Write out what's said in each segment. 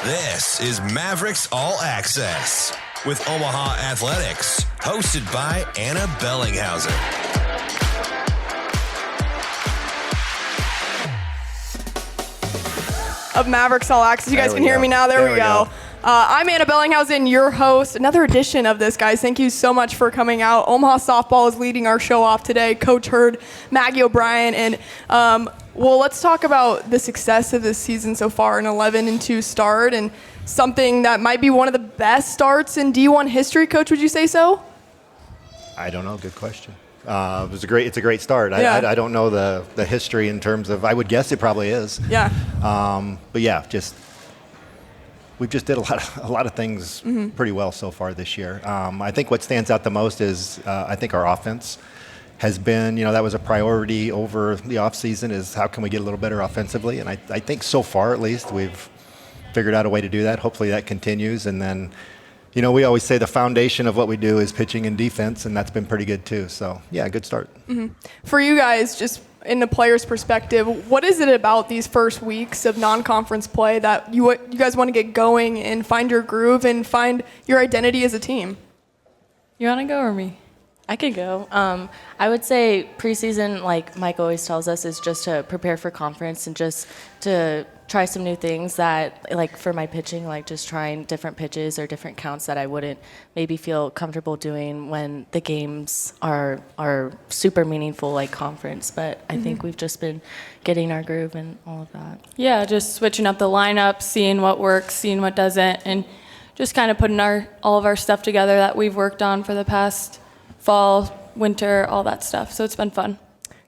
This is Mavericks All Access with Omaha Athletics, hosted by Anna Bellinghausen. Of Mavericks All Access. You guys can hear me now. There we go. I'm Anna Bellinghausen, your host. Another edition of this, guys. Thank you so much for coming out. Omaha Softball is leading our show off today. Coach Hurd, Maggie O'Brien, and well, let's talk about the success of this season so far, an 11-2 start, and something that might be one of the best starts in D1 history. Coach, would you say so? I don't know. Good question. It's a great start. Yeah. I don't know the history in terms of, I would guess it probably is. Yeah. But yeah, we just did a lot of things pretty well so far this year. I think what stands out the most is I think our offense has been, that was a priority over the off season, is how can we get a little better offensively? And I think so far at least we've figured out a way to do that. Hopefully that continues. And then, we always say the foundation of what we do is pitching and defense, and that's been pretty good too. So yeah, good start. Mm-hmm. For you guys, just in the player's perspective, what is it about these first weeks of non-conference play that you guys want to get going and find your groove and find your identity as a team? You want to go or me? I could go. I would say preseason, like Mike always tells us, is just to prepare for conference and just to try some new things that, like for my pitching, like just trying different pitches or different counts that I wouldn't maybe feel comfortable doing when the games are super meaningful like conference. But I think we've just been getting our groove and all of that. Yeah, just switching up the lineup, seeing what works, seeing what doesn't, and just kind of putting all of our stuff together that we've worked on for the past fall, winter, all that stuff. So it's been fun.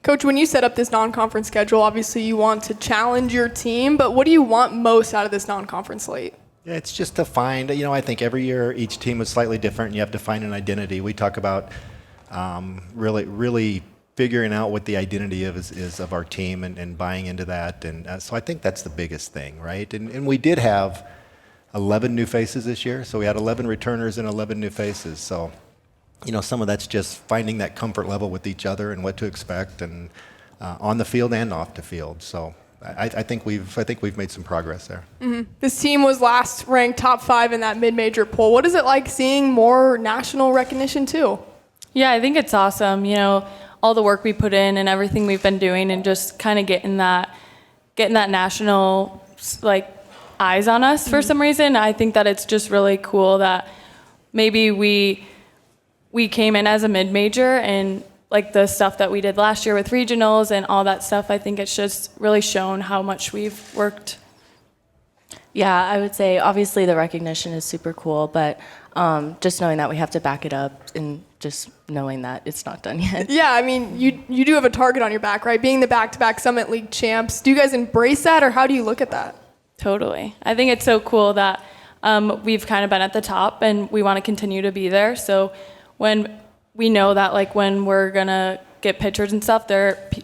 Coach, when you set up this non-conference schedule, obviously you want to challenge your team, but what do you want most out of this non-conference slate? Yeah, it's just to find, I think every year each team is slightly different and you have to find an identity. We talk about really figuring out what the identity is of our team and buying into that. And so I think that's the biggest thing, right? And we did have 11 new faces this year. So we had 11 returners and 11 new faces. So some of that's just finding that comfort level with each other and what to expect, and on the field and off the field. So I think we've made some progress there. Mm-hmm. This team was last ranked top 5 in that mid-major poll. What is it like seeing more national recognition too? Yeah, I think it's awesome. All the work we put in and everything we've been doing, and just kind of getting that national eyes on us for some reason. I think that it's just really cool that maybe we came in as a mid-major, and like the stuff that we did last year with regionals and all that stuff, I think it's just really shown how much we've worked. Yeah, I would say obviously the recognition is super cool, but just knowing that we have to back it up and just knowing that it's not done yet. Yeah, I mean, you do have a target on your back, right? Being the back-to-back Summit League champs. Do you guys embrace that, or how do you look at that? Totally. I think it's so cool that we've kind of been at the top and we want to continue to be there. So when we know that when we're going to get pitchers and stuff,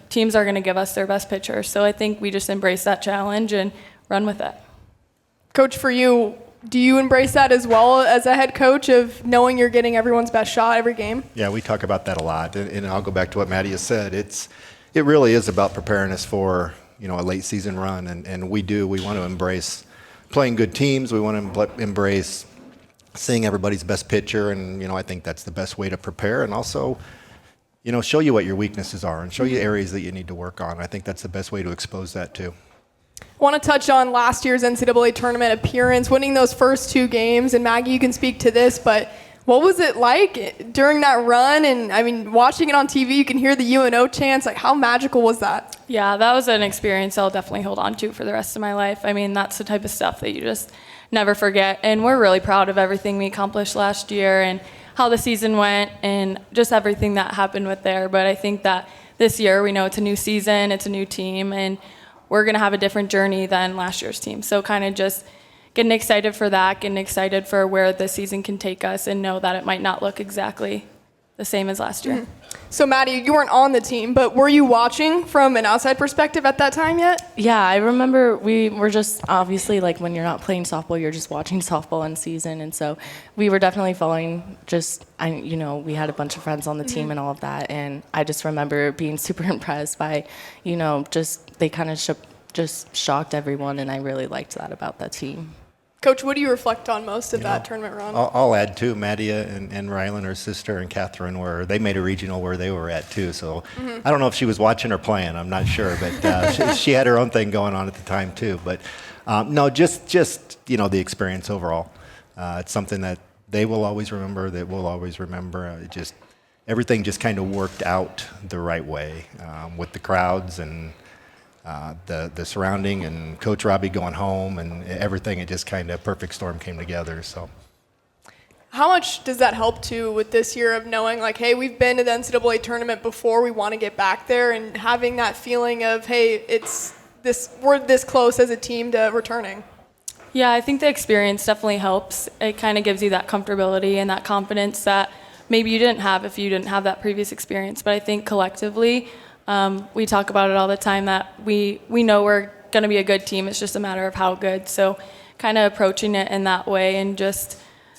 teams are going to give us their best pitcher. So I think we just embrace that challenge and run with it. Coach, for you, do you embrace that as well as a head coach, of knowing you're getting everyone's best shot every game? Yeah, we talk about that a lot. And I'll go back to what Maddie has said. It really is about preparing us for a late season run. And we want to embrace playing good teams. We want to embrace seeing everybody's best pitcher, and I think that's the best way to prepare, and also show you what your weaknesses are and show you areas that you need to work on. I think that's the best way to expose that too. I want to touch on last year's NCAA tournament appearance, winning those first 2 games, and Maggie, you can speak to this, but what was it like during that run? And I mean, watching it on TV, you can hear the UNO chants. How magical was that? Yeah, that was an experience I'll definitely hold on to for the rest of my life. I mean, that's the type of stuff that you just never forget. And we're really proud of everything we accomplished last year and how the season went and just everything that happened with there. But I think that this year, we know it's a new season, it's a new team, and we're going to have a different journey than last year's team. So kind of just getting excited for that, getting excited for where the season can take us, and know that it might not look exactly the same as last year. Mm-hmm. So Maddie, you weren't on the team, but were you watching from an outside perspective at that time yet? Yeah, I remember we were just obviously when you're not playing softball, you're just watching softball in season, and so we were definitely following. We had a bunch of friends on the team and all of that, and I just remember being super impressed by, they kind of just shocked everyone, and I really liked that about that team. Coach, what do you reflect on most of that tournament run? I'll add too. Madia and Rylan, her sister, and Catherine they made a regional where they were at too. So I don't know if she was watching or playing. I'm not sure, but she had her own thing going on at the time too. But no, just the experience overall. It's something that they will always remember. That we'll always remember. Everything just kind of worked out the right way with the crowds and. The surrounding and Coach Robbie going home and everything, it just kind of perfect storm came together. So, how much does that help too with this year of knowing like, hey, we've been to the NCAA tournament before, we want to get back there, and having that feeling of, hey, we're this close as a team to returning? Yeah, I think the experience definitely helps. It kind of gives you that comfortability and that confidence that maybe you didn't have if you didn't have that previous experience. But I think collectively, we talk about it all the time that we know we're going to be a good team. It's just a matter of how good. So kind of approaching it in that way and just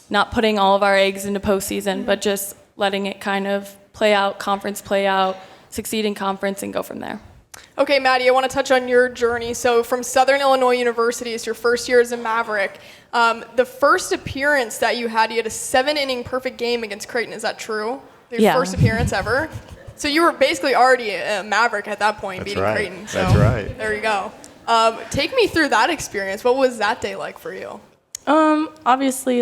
not putting all of our eggs into postseason, but just letting it kind of play out, conference play out, succeed in conference, and go from there. Okay, Maddie, I want to touch on your journey. So from Southern Illinois University, it's your first year as a Maverick. The first appearance that you had a 7-inning perfect game against Creighton. Is that true? Your first appearance ever? So you were basically already a Maverick at that point, beating Creighton. So That's right. There you go. Take me through that experience. What was that day like for you? Obviously,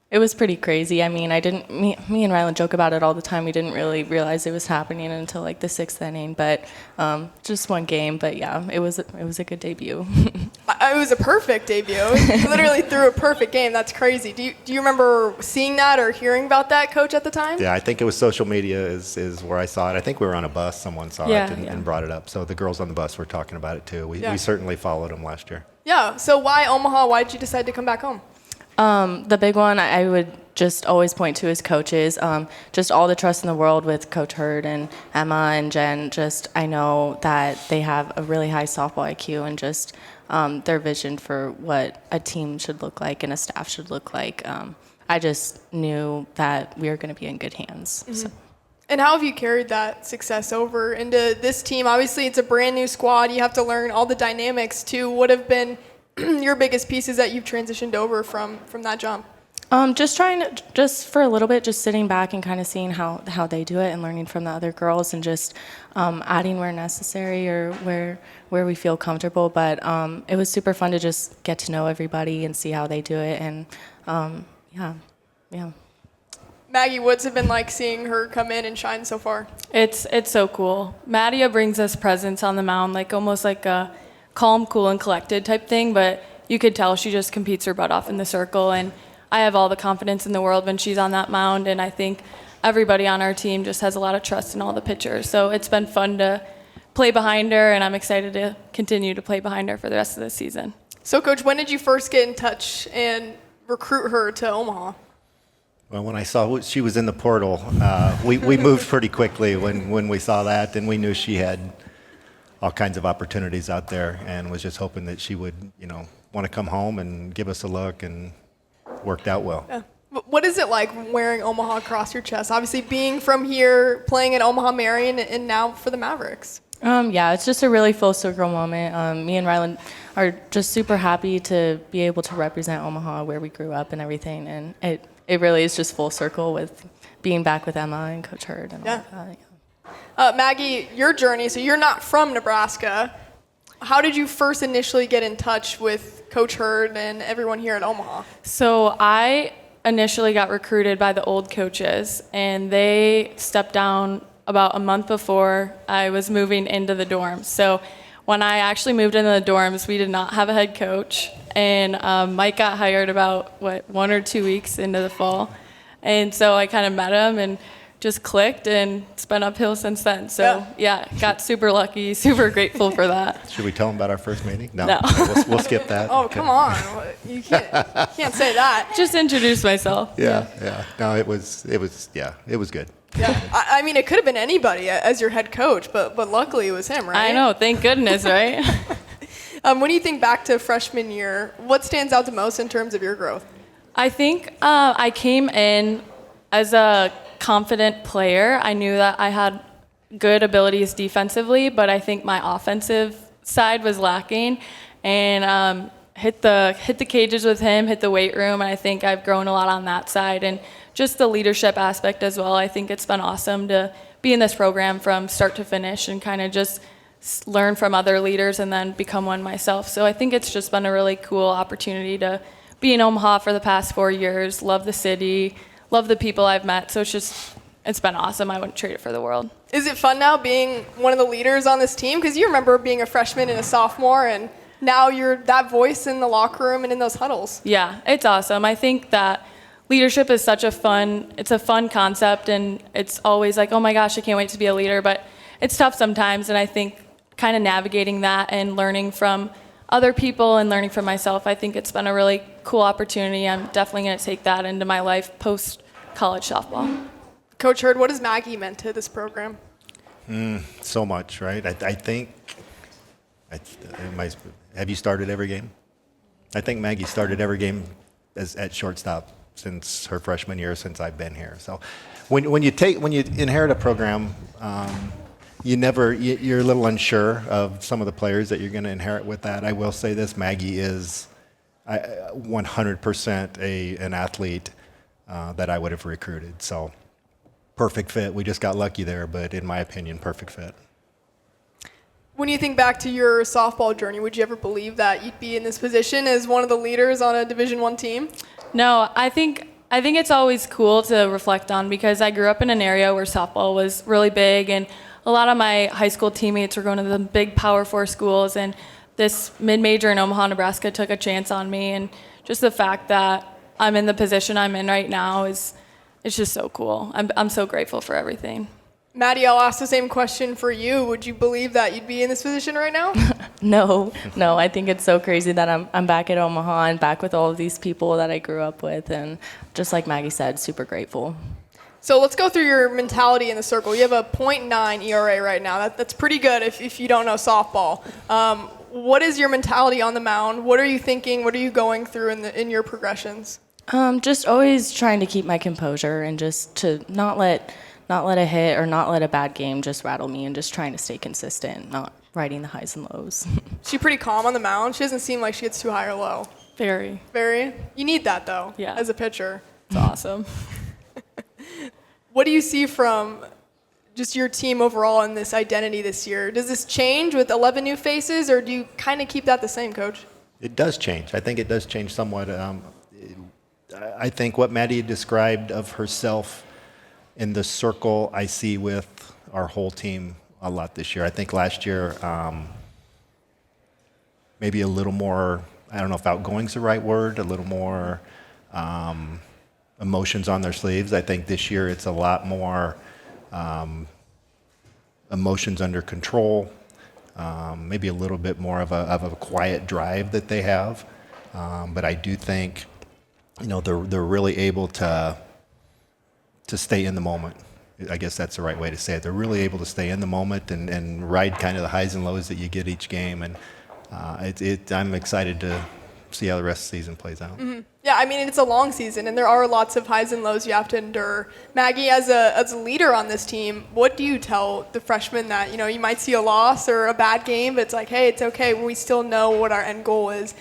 it was pretty crazy. I mean, me and Rylan joke about it all the time. We didn't really realize it was happening until the 6th inning, but just one game. But yeah, it was a good debut. It was a perfect debut. You literally threw a perfect game. That's crazy. Do you remember seeing that or hearing about that, Coach, at the time? Yeah, I think it was social media is where I saw it. I think we were on a bus. Someone saw it and brought it up. So the girls on the bus were talking about it too. We certainly followed them last year. Yeah. So why Omaha? Why did you decide to come back home? The big one I would just always point to is coaches. Just all the trust in the world with Coach Hurd and Emma and Jen. Just I know that they have a really high softball IQ and just their vision for what a team should look like and a staff should look like. I just knew that we were going to be in good hands. Mm-hmm. So. And how have you carried that success over into this team? Obviously, it's a brand new squad. You have to learn all the dynamics too. What have been your biggest pieces that you've transitioned over from that jump? Just for a little bit, just sitting back and kind of seeing how they do it and learning from the other girls and just adding where necessary or where we feel comfortable. But it was super fun to just get to know everybody and see how they do it. And yeah. Maggie, what's it been like seeing her come in and shine so far? It's so cool. Madia brings us presence on the mound, almost like a calm, cool, and collected type thing, but you could tell she just competes her butt off in the circle, and I have all the confidence in the world when she's on that mound, and I think everybody on our team just has a lot of trust in all the pitchers. So it's been fun to play behind her, and I'm excited to continue to play behind her for the rest of the season. So, Coach, when did you first get in touch and recruit her to Omaha? Well, when I saw she was in the portal, we moved pretty quickly when we saw that, and we knew she had all kinds of opportunities out there and was just hoping that she would, want to come home and give us a look, and worked out well. Yeah. What is it like wearing Omaha across your chest? Obviously being from here, playing at Omaha Marion, and now for the Mavericks. Yeah, it's just a really full circle moment. Me and Rylan are just super happy to be able to represent Omaha where we grew up and everything, and it really is just full circle with being back with Emma and Coach Hurd and all that. Yeah. Maggie, your journey, so you're not from Nebraska. How did you first initially get in touch with Coach Hurd and everyone here at Omaha? So I initially got recruited by the old coaches, and they stepped down about a month before I was moving into the dorms. So when I actually moved into the dorms, we did not have a head coach, and Mike got hired about, 1 or 2 weeks into the fall. And so I kind of met him and just clicked, and it's been uphill since then. So yeah, got super lucky, super grateful for that. Should we tell them about our first meeting? No. We'll skip that. Oh, come on. You can't say that. Just introduce myself. Yeah. No, it was good. Yeah. I mean, it could have been anybody as your head coach, but luckily it was him, right? I know. Thank goodness, right? When you think back to freshman year, what stands out the most in terms of your growth? I think I came in as a confident player. I knew that I had good abilities defensively, but I think my offensive side was lacking. And hit the cages with him, hit the weight room, and I think I've grown a lot on that side. And just the leadership aspect as well. I think it's been awesome to be in this program from start to finish and kind of just learn from other leaders and then become one myself. So I think it's just been a really cool opportunity to be in Omaha for the past 4 years, love the city, love the people I've met. So it's been awesome. I wouldn't trade it for the world. Is it fun now being one of the leaders on this team? Because you remember being a freshman and a sophomore, and now you're that voice in the locker room and in those huddles. Yeah, it's awesome. I think that leadership is such a fun concept, and it's always like, oh my gosh, I can't wait to be a leader, but it's tough sometimes, and I think kind of navigating that and learning from other people and learning from myself, I think it's been a really cool opportunity. I'm definitely going to take that into my life post-college softball. Coach Hurd, what has Maggie meant to this program? So much, right? I think, have you started every game? I think Maggie started every game at shortstop since her freshman year, since I've been here. So when you inherit a program, you're a little unsure of some of the players that you're going to inherit with that. I will say this, Maggie is 100% an athlete that I would have recruited. So perfect fit. We just got lucky there, but in my opinion, perfect fit. When you think back to your softball journey, would you ever believe that you'd be in this position as one of the leaders on a Division I team? No, I think it's always cool to reflect on because I grew up in an area where softball was really big, and a lot of my high school teammates were going to the big Power 4 schools, and this mid-major in Omaha, Nebraska took a chance on me, and just the fact that I'm in the position I'm in right now it's just so cool. I'm so grateful for everything. Maddie, I'll ask the same question for you. Would you believe that you'd be in this position right now? No. I think it's so crazy that I'm back at Omaha and back with all of these people that I grew up with, and just like Maggie said, super grateful. So let's go through your mentality in the circle. You have a .9 ERA right now. That's pretty good if you don't know softball. What is your mentality on the mound? What are you thinking? What are you going through in your progressions? Just always trying to keep my composure and just to not let a hit or not let a bad game just rattle me, and just trying to stay consistent, not riding the highs and lows. She's pretty calm on the mound. She doesn't seem like she gets too high or low. Very. Very? You need that, though, yeah, as a pitcher. It's awesome. What do you see from just your team overall in this identity this year? Does this change with 11 new faces, or do you kind of keep that the same, Coach? It does change. I think it does change somewhat. I think what Maddie described of herself in the circle, I see with our whole team a lot this year. I think last year, maybe a little more, I don't know if outgoing's the right word, a little more emotions on their sleeves. I think this year it's a lot more emotions under control, maybe a little bit more of a quiet drive that they have. But I do think, they're really able to stay in the moment. I guess that's the right way to say it. They're really able to stay in the moment and ride kind of the highs and lows that you get each game. And I'm excited to see how the rest of the season plays out. Mm-hmm. Yeah, I mean, it's a long season, and there are lots of highs and lows you have to endure. Maggie, as a leader on this team, what do you tell the freshmen that, you might see a loss or a bad game, but it's like, hey, it's okay. We still know what our end goal is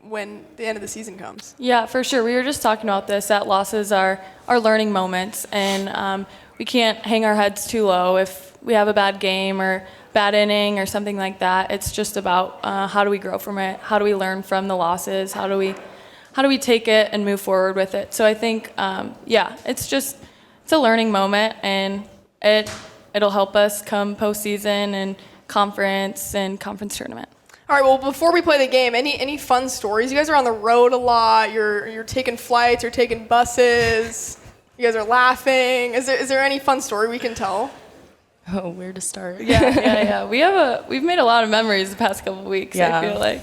when the end of the season comes. Yeah, for sure. We were just talking about this, that losses are learning moments, and we can't hang our heads too low if we have a bad game or bad inning or something like that. It's just about how do we grow from it? How do we learn from the losses? How do we take it and move forward with it? So I think, it's a learning moment, and it'll help us come postseason and conference tournament. All right, well, before we play the game, any fun stories? You guys are on the road a lot. You're taking flights, you're taking buses. You guys are laughing. Is there any fun story we can tell? Oh, where to start? Yeah. We've made a lot of memories the past couple of weeks, I feel like.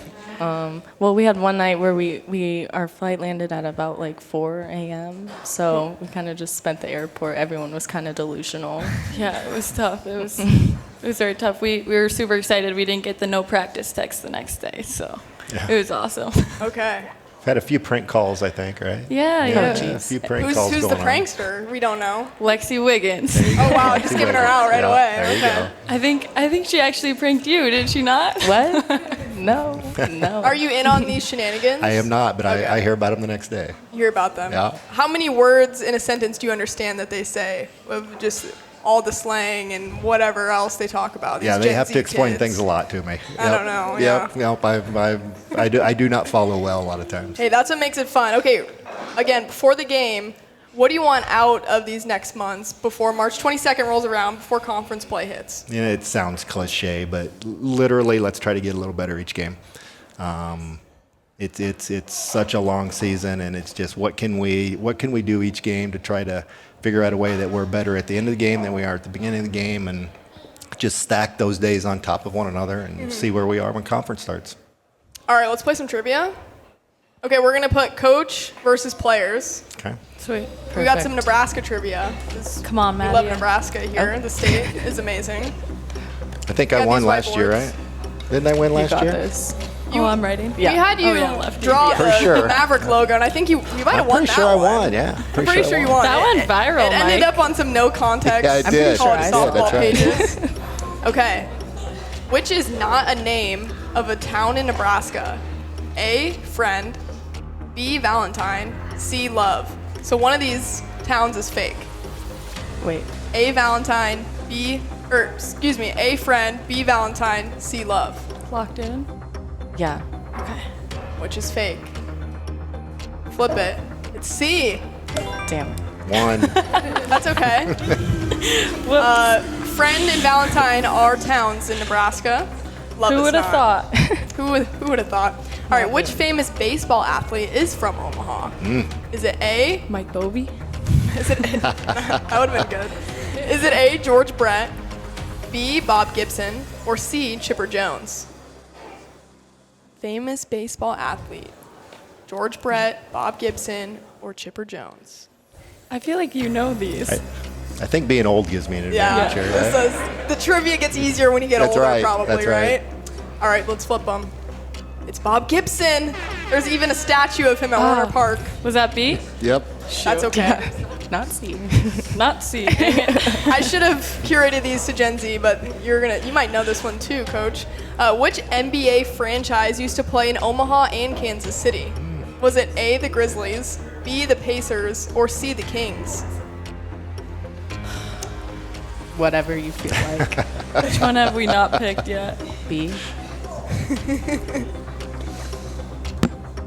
Well, we had one night where our flight landed at about like 4 a.m. So we kind of just spent the airport. Everyone was kind of delusional. Yeah, it was tough. It was very tough. We were super excited. We didn't get the no practice text the next day, so It was awesome. Okay. We've had a few prank calls, I think, right? Yeah. A few prank calls Who's going the prankster? We don't know. Lexi Wiggins. Oh wow, just giving her out right away. There you go. I think she actually pranked you, did she not? What? No. Are you in on these shenanigans? I am not, but Okay. I hear about them the next day. You hear about them? Yeah. How many words in a sentence do you understand that they say? Of just all the slang and whatever else they talk about. These Yeah, they Gen have Z to explain kids. things a lot to me. I don't know, Yep. I do not follow well a lot of times. Hey, that's what makes it fun. Okay, again, before the game, what do you want out of these next months before March 22nd rolls around, before conference play hits? You know, it sounds cliche, but literally, let's try to get a little better each game. It's such a long season, and it's just what can we do each game to try to figure out a way that we're better at the end of the game than we are at the beginning of the game, and just stack those days on top of one another and see where we are when conference starts. All right, let's play some trivia. Okay, we're going to put coach versus players. Okay. Sweet. We got some Nebraska trivia. Come on, We Maddie. love Nebraska here. The state is amazing. I think You I got won these last year, whiteboards? right? Didn't I win last got year? this. Oh, I'm writing. We had you lefty. draw For the sure. Maverick logo, and I think you might have I'm won pretty that sure I one. won. Yeah. I'm pretty sure you won. That went viral, It ended Mike. up on some no context Yeah, it did. college I did, softball that's right. pages. Okay. Which is not a name of a town in Nebraska? A, friend. B, Valentine. C, love. So one of these towns is fake. Wait. A, Valentine. A, friend. B, Valentine. C, love. Locked in. Yeah. Which is fake? Flip it. It's C. Damn. One. That's okay. Friend and Valentine are towns in Nebraska. Love Who is would have not. thought? Who would have thought? All right, which famous baseball athlete is from Omaha? Is it A? Mike Bovee. Is it that would have been good. Is it A, George Brett, B, Bob Gibson, or C, Chipper Jones? Famous baseball athlete. George Brett, Bob Gibson, or Chipper Jones? I feel like you know these. I think being old gives me an advantage here, right? This is- the trivia gets easier when you get That's older, right, probably, that's right. All right, let's flip them. It's Bob Gibson. There's even a statue of him at Warner Park. Was that B? Yep. That's okay. Not C. Not C. Dang it. I should have curated these to Gen Z, but you might know this one too, Coach. Which NBA franchise used to play in Omaha and Kansas City? Was it A, the Grizzlies, B, the Pacers, or C, the Kings? Whatever you feel like. Which one have we not picked yet? B.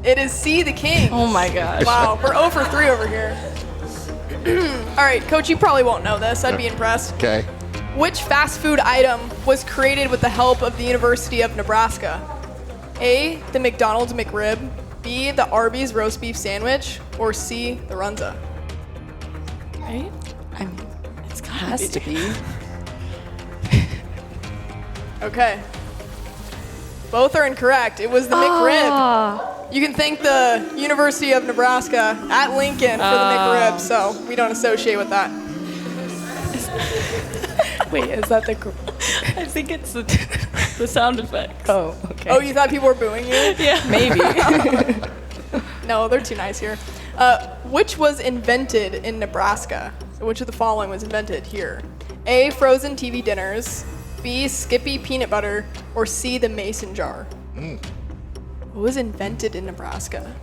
It is C, the Kings. Oh my gosh. Wow, we're 0 for 3 over here. All right, Coach, you probably won't know this. I'd be impressed. Okay. Which fast food item was created with the help of the University of Nebraska? A, the McDonald's McRib, B, the Arby's roast beef sandwich, or C, the Runza? Right? I mean, it has to be. Okay. Both are incorrect. It was the McRib. You can thank the University of Nebraska at Lincoln for the McRib, so we don't associate with that. Wait, is that the? I think it's the sound effect. Oh, okay. Oh, you thought people were booing you? Yeah. Maybe. No, they're too nice here. Which was invented in Nebraska? So which of the following was invented here? A, frozen TV dinners, B, Skippy peanut butter, or C, the mason jar? What was invented in Nebraska?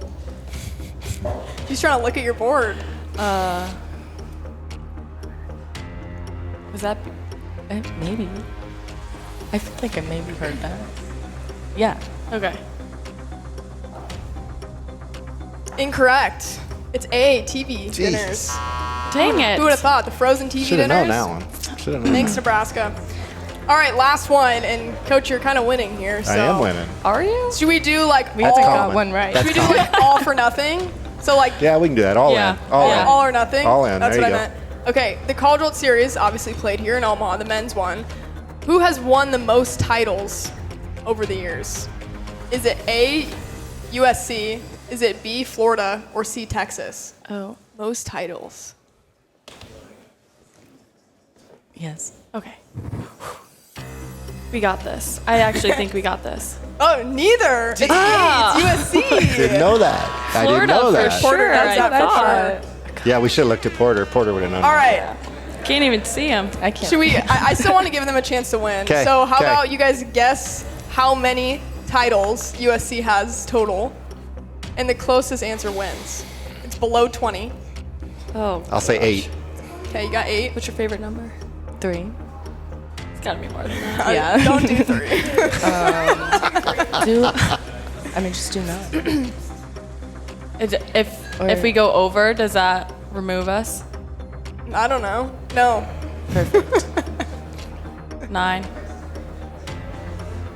She's trying to look at your board. Was that? Maybe. I feel like I maybe heard that. Yeah. Okay. Incorrect. It's A, TV dinners. Dang it. Who would have thought? The frozen TV Should have dinners? known that one. Should have known. Thanks, Nebraska. All right, last one, and Coach, you're kind of winning here. So I am winning. Are you? Should we do like We all? got common. one right. Should we do like all for nothing? So like Yeah, we can do that. All Yeah. in. All Yeah. in. all or nothing. All in. That's There what you I go. meant. Okay, the College World Series obviously played here in Omaha. The men's one. Who has won the most titles over the years? Is it A, USC? Is it B, Florida, or C, Texas? Oh. Most titles. Yes. Okay. We got this. I actually think we got this. Oh, neither. It's A, it's USC. Didn't know that. I didn't Florida know for that. sure. Porter has I that for thought. Yeah, we should have looked at Porter. Porter would have known. All right. Can't even see him. I can't. Should we? I still want to give them a chance to win. 'Kay, So how 'kay. about you guys guess how many titles USC has total, and the closest answer wins. It's below 20. Oh. I'll say 8. Okay, you got 8. What's your favorite number? 3. It's gotta be more than that. Yeah. Don't do 3. Just do not. If we go over, does that remove us? I don't know. No, Perfect. 9.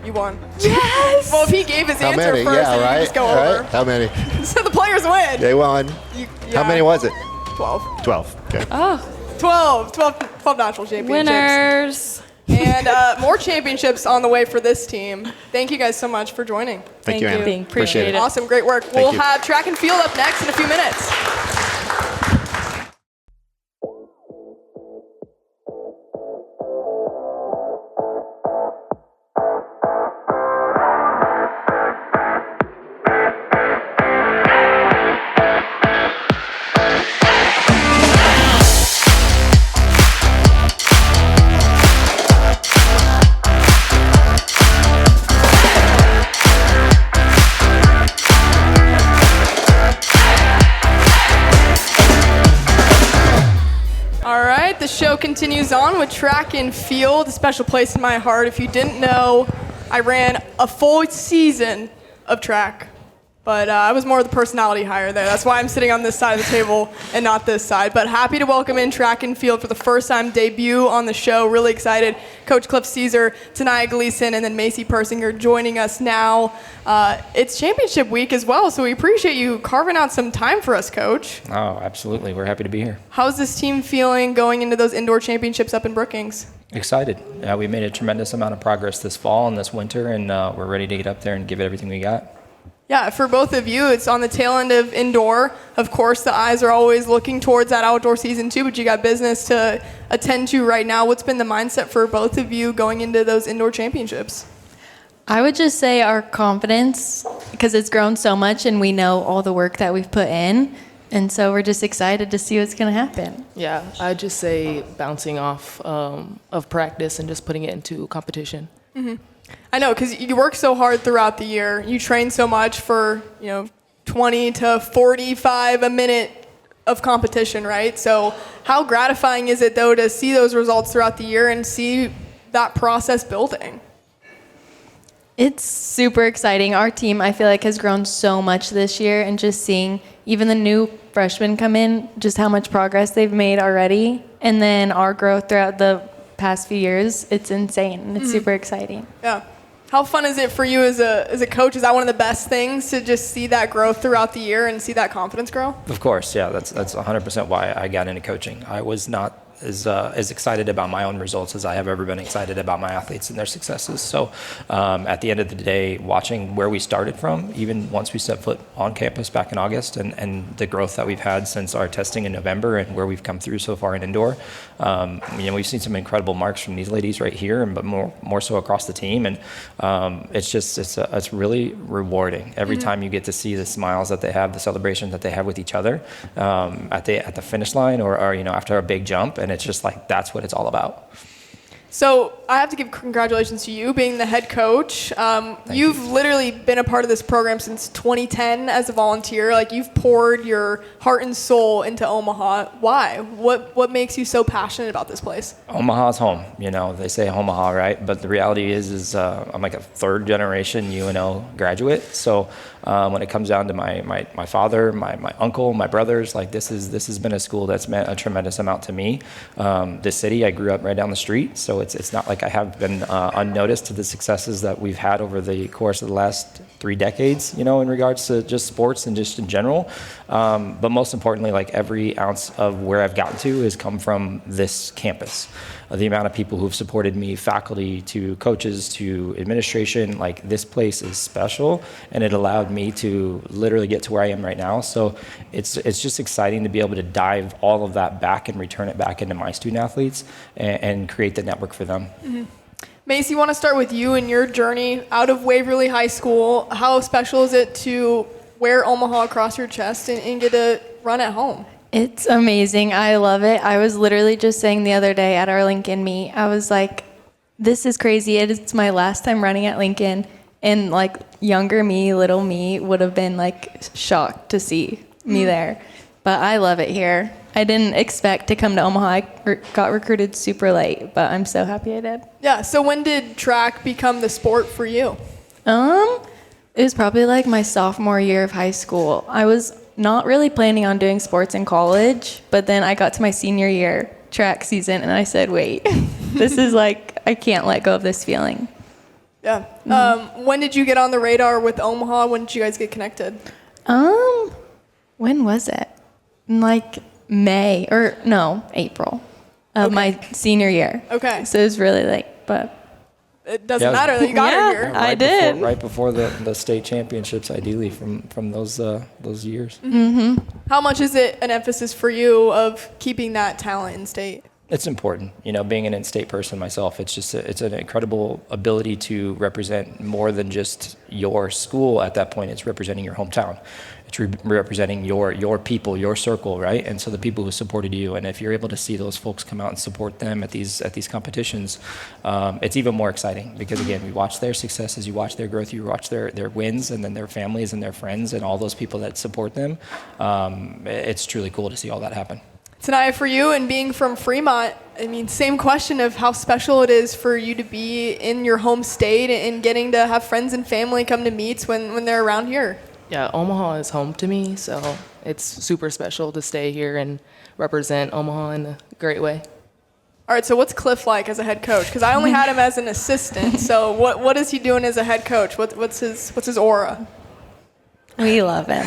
you won. Yes! Well, if he gave his How answer many? first, Yeah, then you right. can just go Right? over. How many? So the players win. They won. Yeah. How many was it? 12. 12. Okay. Oh, 12 national championships. winners. And more championships on the way for this team. Thank you guys so much for joining. Thank you, Anna. Appreciate it. Awesome, great work. We'll you. have track and field up next in a few minutes. The show continues on with track and field, a special place in my heart. If you didn't know, I ran a full season of track, but I was more of the personality hire there. That's why I'm sitting on this side of the table and not this side. But happy to welcome in track and field for the first time debut on the show. Really excited. Coach Cliff Cisar, Tanaya Gleason, and then Macy Persinger joining us now. It's championship week as well, so we appreciate you carving out some time for us, Coach. Oh, absolutely. We're happy to be here. How's this team feeling going into those indoor championships up in Brookings? Excited. We made a tremendous amount of progress this fall and this winter, and we're ready to get up there and give it everything we got. Yeah, for both of you, it's on the tail end of indoor. Of course, the eyes are always looking towards that outdoor season too, but you got business to attend to right now. What's been the mindset for both of you going into those indoor championships? I would just say our confidence, because it's grown so much and we know all the work that we've put in. And so we're just excited to see what's going to happen. Yeah, I'd just say bouncing off of practice and just putting it into competition. Mm-hmm. I know, because you work so hard throughout the year. You train so much for, 20 to 45 a minute of competition, right? So how gratifying is it, though, to see those results throughout the year and see that process building? It's super exciting. Our team, I feel like, has grown so much this year, and just seeing even the new freshmen come in, just how much progress they've made already, and then our growth throughout the past few years, it's insane, and it's super exciting. Yeah. How fun is it for you as a coach? Is that one of the best things to just see that growth throughout the year and see that confidence grow? Of course, yeah. That's 100% why I got into coaching. I was not as excited about my own results as I have ever been excited about my athletes and their successes. So at the end of the day, watching where we started from, even once we set foot on campus back in August, and the growth that we've had since our testing in November and where we've come through so far in indoor, we've seen some incredible marks from these ladies right here, but more so across the team. And it's really rewarding every time you get to see the smiles that they have, the celebration that they have with each other at the finish line or after a big jump. And it's just like, that's what it's all about. So I have to give congratulations to you being the head coach. You've literally been a part of this program since 2010 as a volunteer. Like, you've poured your heart and soul into Omaha. Why? What makes you so passionate about this place? Omaha's home. They say Omaha, right? But the reality is I'm like a third generation UNO graduate. So when it comes down to my father, my uncle, my brothers, like this has been a school that's meant a tremendous amount to me. This city, I grew up right down the street, so it's not like I have been unnoticed to the successes that we've had over the course of the last 3 decades, in regards to just sports and just in general. But most importantly, like every ounce of where I've gotten to has come from this campus. The amount of people who've supported me, faculty to coaches to administration, like this place is special, and it allowed me to literally get to where I am right now. So it's just exciting to be able to dive all of that back and return it back into my student athletes and create the network for them. Mm-hmm. Macy, I want to start with you and your journey out of Waverly High School. How special is it to wear Omaha across your chest and get to run at home? It's amazing. I love it. I was literally just saying the other day at our Lincoln meet, I was like, this is crazy. It's my last time running at Lincoln, And like younger me, little me would have been like shocked to see me there. But I love it here. I didn't expect to come to Omaha. I got recruited super late, but I'm so happy I did. Yeah, so when did track become the sport for you? It was probably like my sophomore year of high school. I was not really planning on doing sports in college, but then I got to my senior year track season and I said, wait, this is like, I can't let go of this feeling. Yeah. When did you get on the radar with Omaha? When did you guys get connected? When was it? In like April of my senior year. Okay. So it was really late, but it doesn't matter that you got her here. I did. Right before the state championships, ideally, from those years. Mm-hmm. How much is it an emphasis for you of keeping that talent in state? It's important, being an in-state person myself. It's just it's an incredible ability to represent more than just your school. At that point, it's representing your hometown. It's representing your people, your circle, right? And so the people who supported you. And if you're able to see those folks come out and support them at these competitions, it's even more exciting because again, we watch their successes, you watch their growth, you watch their wins, and then their families and their friends and all those people that support them. It's truly cool to see all that happen. Tonight for you, and being from Fremont, I mean, same question of how special it is for you to be in your home state and getting to have friends and family come to meets when they're around here. Yeah, Omaha is home to me, so it's super special to stay here and represent Omaha in a great way. All right, so what's Cliff like as a head coach? Because I only had him as an assistant, so what is he doing as a head coach? What's his aura? We love him.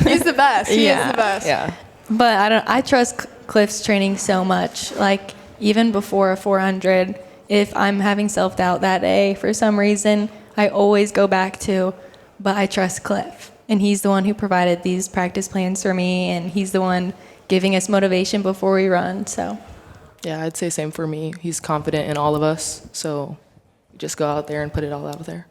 He's the best. He is the best. Yeah. But I trust Cliff's training so much. Like even before a 400, if I'm having self-doubt that day for some reason, I always go back to, but I trust Cliff. And he's the one who provided these practice plans for me, and he's the one giving us motivation before we run. So Yeah, I'd say same for me. He's confident in all of us, so you just go out there and put it all out there.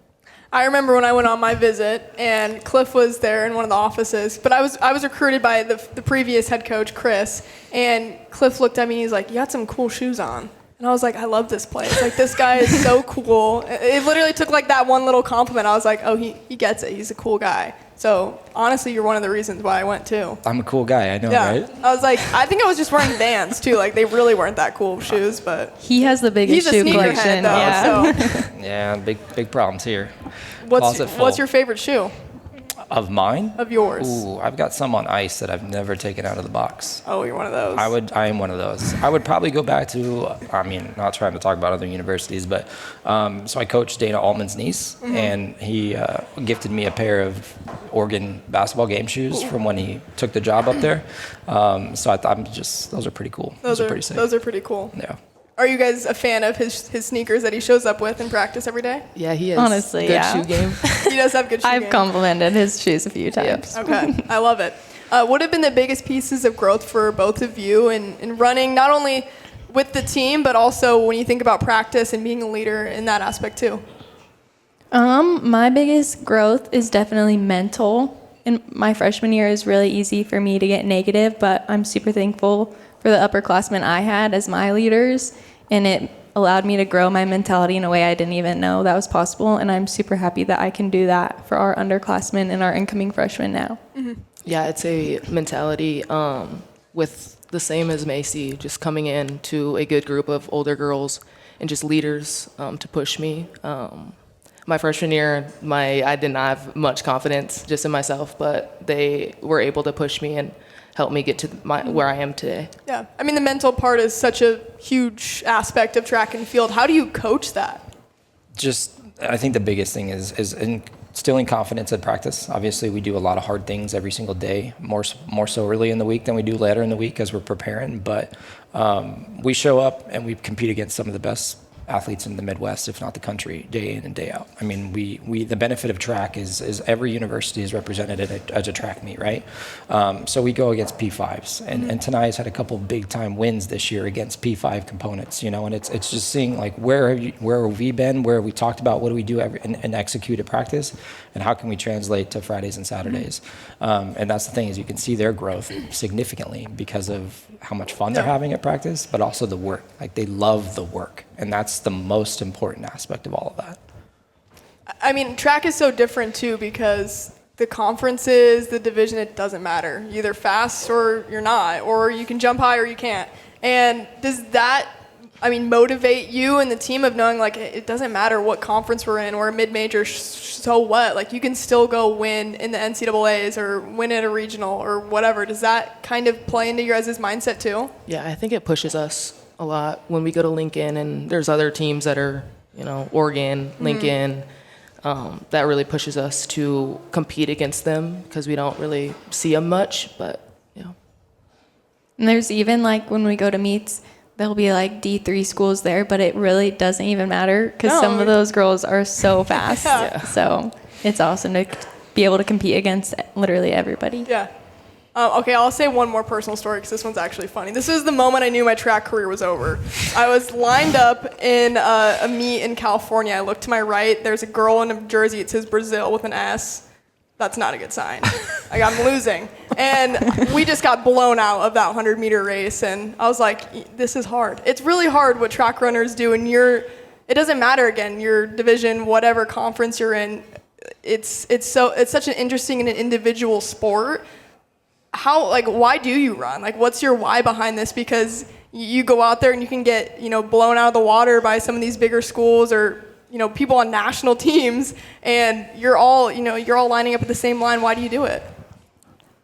I remember when I went on my visit, and Cliff was there in one of the offices, but I was recruited by the previous head coach, Chris, and Cliff looked at me and he's like, you got some cool shoes on. And I was like, I love this place. Like, this guy is so cool. It literally took like that one little compliment. I was like, oh, he gets it. He's a cool guy. So honestly, you're one of the reasons why I went too. I'm a cool guy, I know, Yeah. right? I was like, I think I was just wearing Vans too. Like, they really weren't that cool shoes, but he has the biggest he's a shoe collection. sneakerhead though. Yeah. So Yeah, big problems here. what's your favorite shoe Of mine? of yours? Ooh, I've got some on ice that I've never taken out of the box. Oh, you're one of those. I am one of those. I would probably go back to, not trying to talk about other universities, but so I coached Dana Allman's niece, and he gifted me a pair of Oregon basketball game shoes from when he took the job up there. So those are pretty cool. Those are pretty sick. Those are pretty cool. Yeah. Are you guys a fan of his sneakers that he shows up with in practice every day? Yeah, he has Honestly, good yeah. shoe game. He does have good shoe I've game. complimented his shoes a few times. Okay, I love it. What have been the biggest pieces of growth for both of you in running, not only with the team, but also when you think about practice and being a leader in that aspect too? My biggest growth is definitely mental. And my freshman year is really easy for me to get negative, but I'm super thankful for the upperclassmen I had as my leaders. And it allowed me to grow my mentality in a way I didn't even know that was possible. And I'm super happy that I can do that for our underclassmen and our incoming freshmen now. Mm-hmm. Yeah, it's a mentality with the same as Macy, just coming in to a good group of older girls and just leaders to push me. My freshman year, I did not have much confidence just in myself, but they were able to push me and help me get to where I am today. Yeah, I mean, the mental part is such a huge aspect of track and field. How do you coach that? I think the biggest thing is instilling confidence at practice. Obviously, we do a lot of hard things every single day, more so early in the week than we do later in the week as we're preparing. But we show up and we compete against some of the best athletes in the Midwest, if not the country, day in and day out. I mean, the benefit of track is every university is represented as a track meet, right? So we go against P5s, and Tanai's had a couple big time wins this year against P5 components, and it's just seeing like where have we been, where have we talked about, what do we do and execute at practice, and how can we translate to Fridays and Saturdays? And that's the thing, is you can see their growth significantly because of how much fun they're having at practice, but also the work. Like, they love the work, and that's the most important aspect of all of that. I mean, track is so different too because the conferences, the division, it doesn't matter. You're either fast or you're not, or you can jump high or you can't. And does that, motivate you and the team of knowing, like, it doesn't matter what conference we're in or a mid-major, so what? Like, you can still go win in the NCAAs or win at a regional or whatever. Does that kind of play into your guys' mindset too? Yeah, I think it pushes us a lot when we go to Lincoln and there's other teams that are, Oregon, Lincoln, that really pushes us to compete against them because we don't really see them much, but, And there's even, like, when we go to meets, there'll be, like, D3 schools there, but it really doesn't even matter because some of those girls are so fast. Yeah. So it's awesome to be able to compete against literally everybody. Yeah. Okay, I'll say one more personal story because this one's actually funny. This is the moment I knew my track career was over. I was lined up in a meet in California. I looked to my right. There's a girl in a jersey. It says Brazil with an S. That's not a good sign. Like, I'm losing. And we just got blown out of that 100-meter race. And I was like, this is hard. It's really hard what track runners do. And it doesn't matter, again, your division, whatever conference you're in. It's such an interesting and an individual sport. Why do you run? Like, what's your why behind this? Because you go out there and you can get, blown out of the water by some of these bigger schools or, people on national teams, and you're all lining up at the same line. Why do you do it?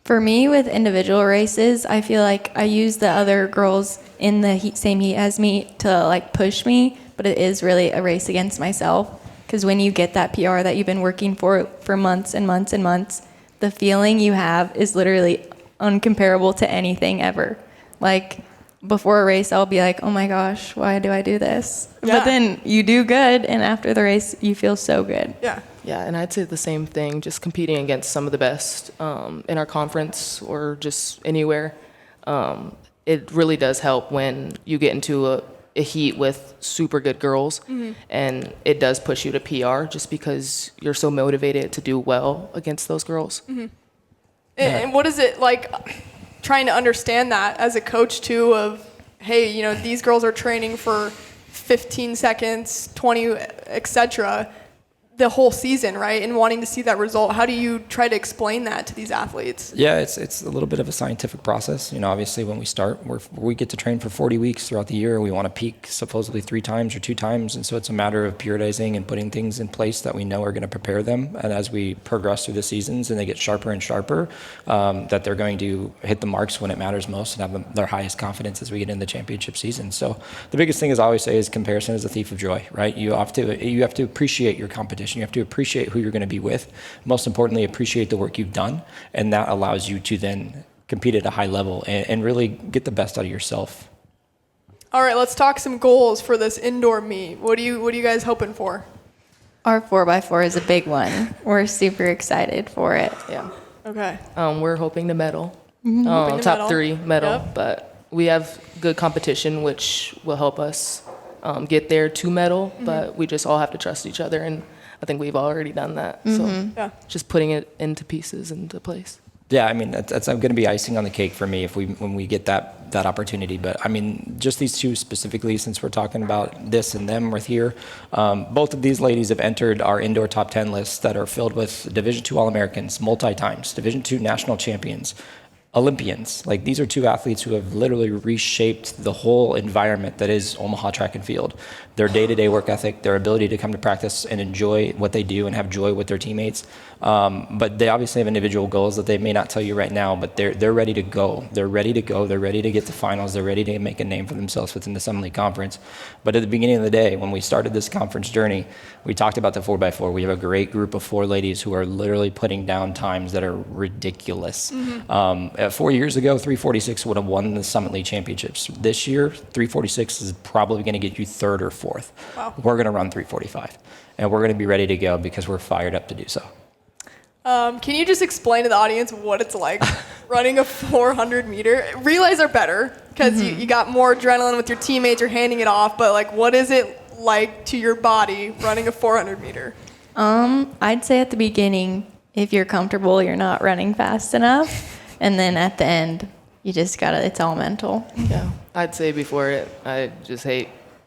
For me, with individual races, I feel like I use the other girls in the same heat as me to, like, push me, but it is really a race against myself. Because when you get that PR that you've been working for months and months and months, the feeling you have is literally uncomparable to anything ever. Like, before a race, I'll be like, oh my gosh, why do I do this? Yeah. But then you do good, and after the race, you feel so good. Yeah. Yeah, and I'd say the same thing, just competing against some of the best in our conference or just anywhere. It really does help when you get into a heat with super good girls, and it does push you to PR just because you're so motivated to do well against those girls. Mm-hmm. And what is it like trying to understand that as a coach too of, hey, these girls are training for 15 seconds, 20, etc., the whole season, right? And wanting to see that result. How do you try to explain that to these athletes? Yeah, it's a little bit of a scientific process. Obviously when we start, we get to train for 40 weeks throughout the year. We want to peak supposedly 3 times or 2 times. And so it's a matter of periodizing and putting things in place that we know are going to prepare them. And as we progress through the seasons and they get sharper and sharper, that they're going to hit the marks when it matters most and have their highest confidence as we get into the championship season. So the biggest thing, as I always say, is comparison is a thief of joy, right? You have to appreciate your competition. You have to appreciate who you're going to be with. Most importantly, appreciate the work you've done, and that allows you to then compete at a high level and really get the best out of yourself. All right, let's talk some goals for this indoor meet. What are you guys hoping for? Our 4x4 is a big one. We're super excited for it. Yeah. Okay. We're hoping to medal. Hoping to Top medal. 3 medal, Yep. but we have good competition, which will help us get there to medal, but we just all have to trust each other, and I think we've already done that. So Yeah. just putting it into pieces, into place. Yeah, I mean, that's going to be icing on the cake for me when we get that opportunity. But I mean, just these two specifically, since we're talking about this and them with here, both of these ladies have entered our indoor top 10 lists that are filled with Division II All-Americans, multi-times, Division II national champions, Olympians. Like, these are 2 athletes who have literally reshaped the whole environment that is Omaha track and field. Their day-to-day work ethic, their ability to come to practice and enjoy what they do and have joy with their teammates. But they obviously have individual goals that they may not tell you right now, but they're ready to go. They're ready to go. They're ready to get to finals. They're ready to make a name for themselves within the Sun League Conference. But at the beginning of the day, when we started this conference journey, we talked about the 4x4. We have a great group of 4 ladies who are literally putting down times that are ridiculous. 4 years ago, 346 would have won the Summit League championships. This year, 346 is probably going to get you 3rd or 4th. Wow. We're going to run 345, and we're going to be ready to go because we're fired up to do so. Can you just explain to the audience what it's like running a 400-meter? Relays are better because you got more adrenaline with your teammates. You're handing it off, but like, what is it like to your body running a 400-meter? I'd say at the beginning, if you're comfortable, you're not running fast enough. And then at the end, you just it's all mental. Yeah. I'd say before it, I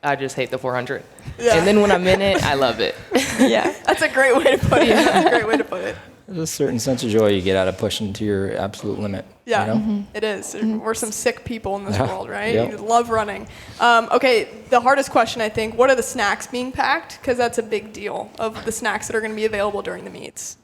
I just hate the 400. Yeah. And then when I'm in it, I love it. Yeah, that's a great way to put it. That's a great way to put it. There's a certain sense of joy you get out of pushing to your absolute limit. Yeah, You know? it is. We're some sick people in this Yeah. world, right? Yep. You love running. Okay, the hardest question, I think, what are the snacks being packed? Because that's a big deal of the snacks that are going to be available during the meets.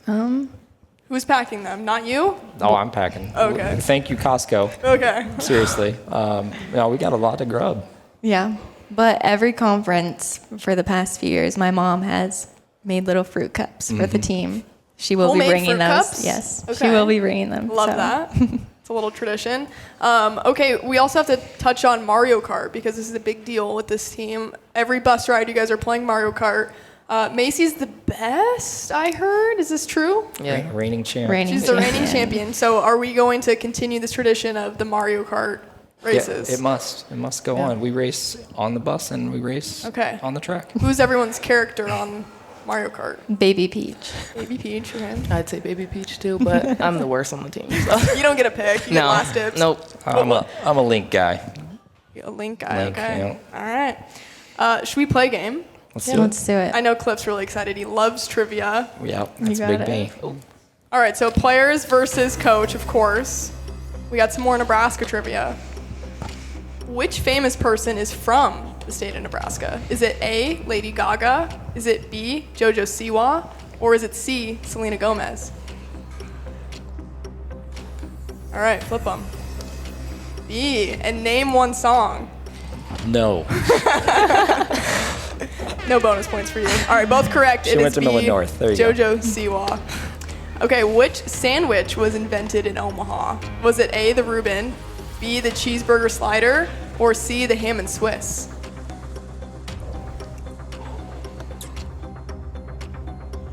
Who's packing them? Not you? Oh, I'm packing. Okay. Thank you, Costco. Okay. Seriously. No, we got a lot of grub. Yeah. But every conference for the past few years, my mom has made little fruit cups for the team. She will Homemade be bringing fruit those. cups? Yes. Okay. She will be bringing them. Love so. that. It's a little tradition. Okay, we also have to touch on Mario Kart because this is a big deal with this team. Every bus ride, you guys are playing Mario Kart. Macy's the best, I heard. Is this true? Yeah. Reigning champ. She's the reigning champion. So are we going to continue this tradition of the Mario Kart races? Yeah, it must. It must go on. We race on the bus and we race on the track. Who's everyone's character on Mario Kart? Baby Peach. Baby Peach, okay. I'd say Baby Peach too, but I'm the worst on the team. So. You don't get a pick. You get last dibs. Nope. I'm a Link guy. You're a Link guy, Link, okay. yeah. All right. Should we play a game? Let's do it. I know Cliff's really excited. He loves trivia. Yeah, that's got Big it. B. All right, so players versus coach, of course. We got some more Nebraska trivia. Which famous person is from the state of Nebraska? Is it A, Lady Gaga? Is it B, Jojo Siwa? Or is it C, Selena Gomez? All right, flip them. B, and name one song. No. No bonus points for you. All right, both correct. She It went is to B, Millard North. There you go. Jojo Siwa. Okay, which sandwich was invented in Omaha? Was it A, the Reuben, B, the cheeseburger slider, or C, the ham and Swiss?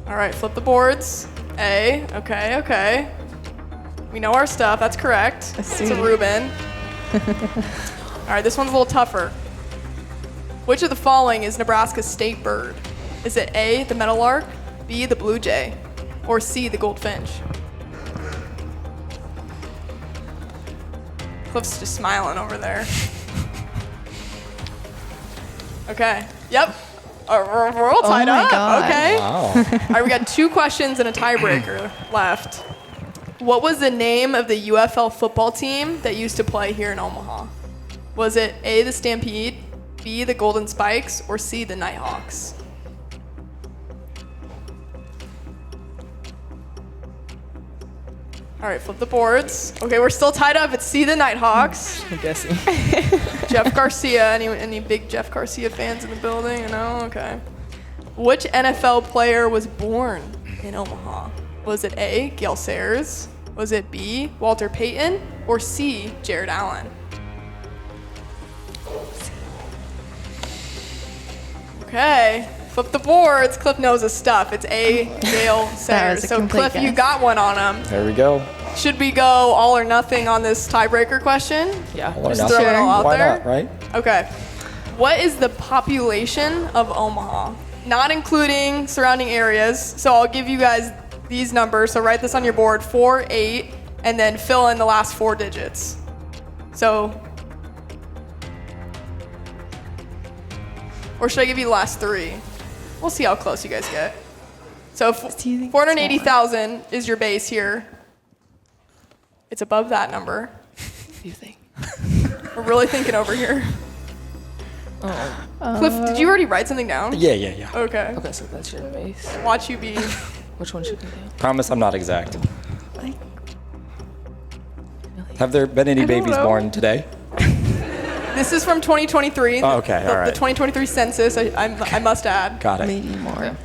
All right, flip the boards. A, okay. We know our stuff, that's correct. It's a Reuben. All right, this one's a little tougher. Which of the following is Nebraska's state bird? Is it A, the meadowlark, B, the blue jay, or C, the goldfinch? Cliff's just smiling over there. Okay. Yep. We're all tied my up. God. Okay. Wow. All right, we got 2 questions and a tiebreaker left. What was the name of the UFL football team that used to play here in Omaha? Was it A, the Stampede, B, the Golden Spikes, or C, the Nighthawks? All right, flip the boards. Okay, we're still tied up. It's C, the Nighthawks. I'm guessing. Jeff Garcia. Any big Jeff Garcia fans in the building? You know? Okay. Which NFL player was born in Omaha? Was it A, Gale Sayers? Was it B, Walter Payton? Or C, Jared Allen? Okay. Flip the boards. Cliff knows his stuff. It's A, Gale Sayers. a So complete Cliff, you guess. got one on him. There we go. Should we go all or nothing on this tiebreaker question? Yeah. Why Just not? throw it all out Why there? not, right? Okay. What is the population of Omaha? Not including surrounding areas. So I'll give you guys these numbers. So write this on your board, 4, 8, and then fill in the last 4 digits. So, or should I give you the last 3? We'll see how close you guys get. So Do you think 480,000 is your base here. It's above that number. What do you think? We're really thinking over here. Cliff, did you already write something down? Yeah. Okay. Okay, so that's your base. Watch you be. Which one should we do? Promise I'm not exact. Have there been any babies know. born today? This is from 2023. Oh, okay, all right. The 2023 census, I must add. Got it. Maybe more.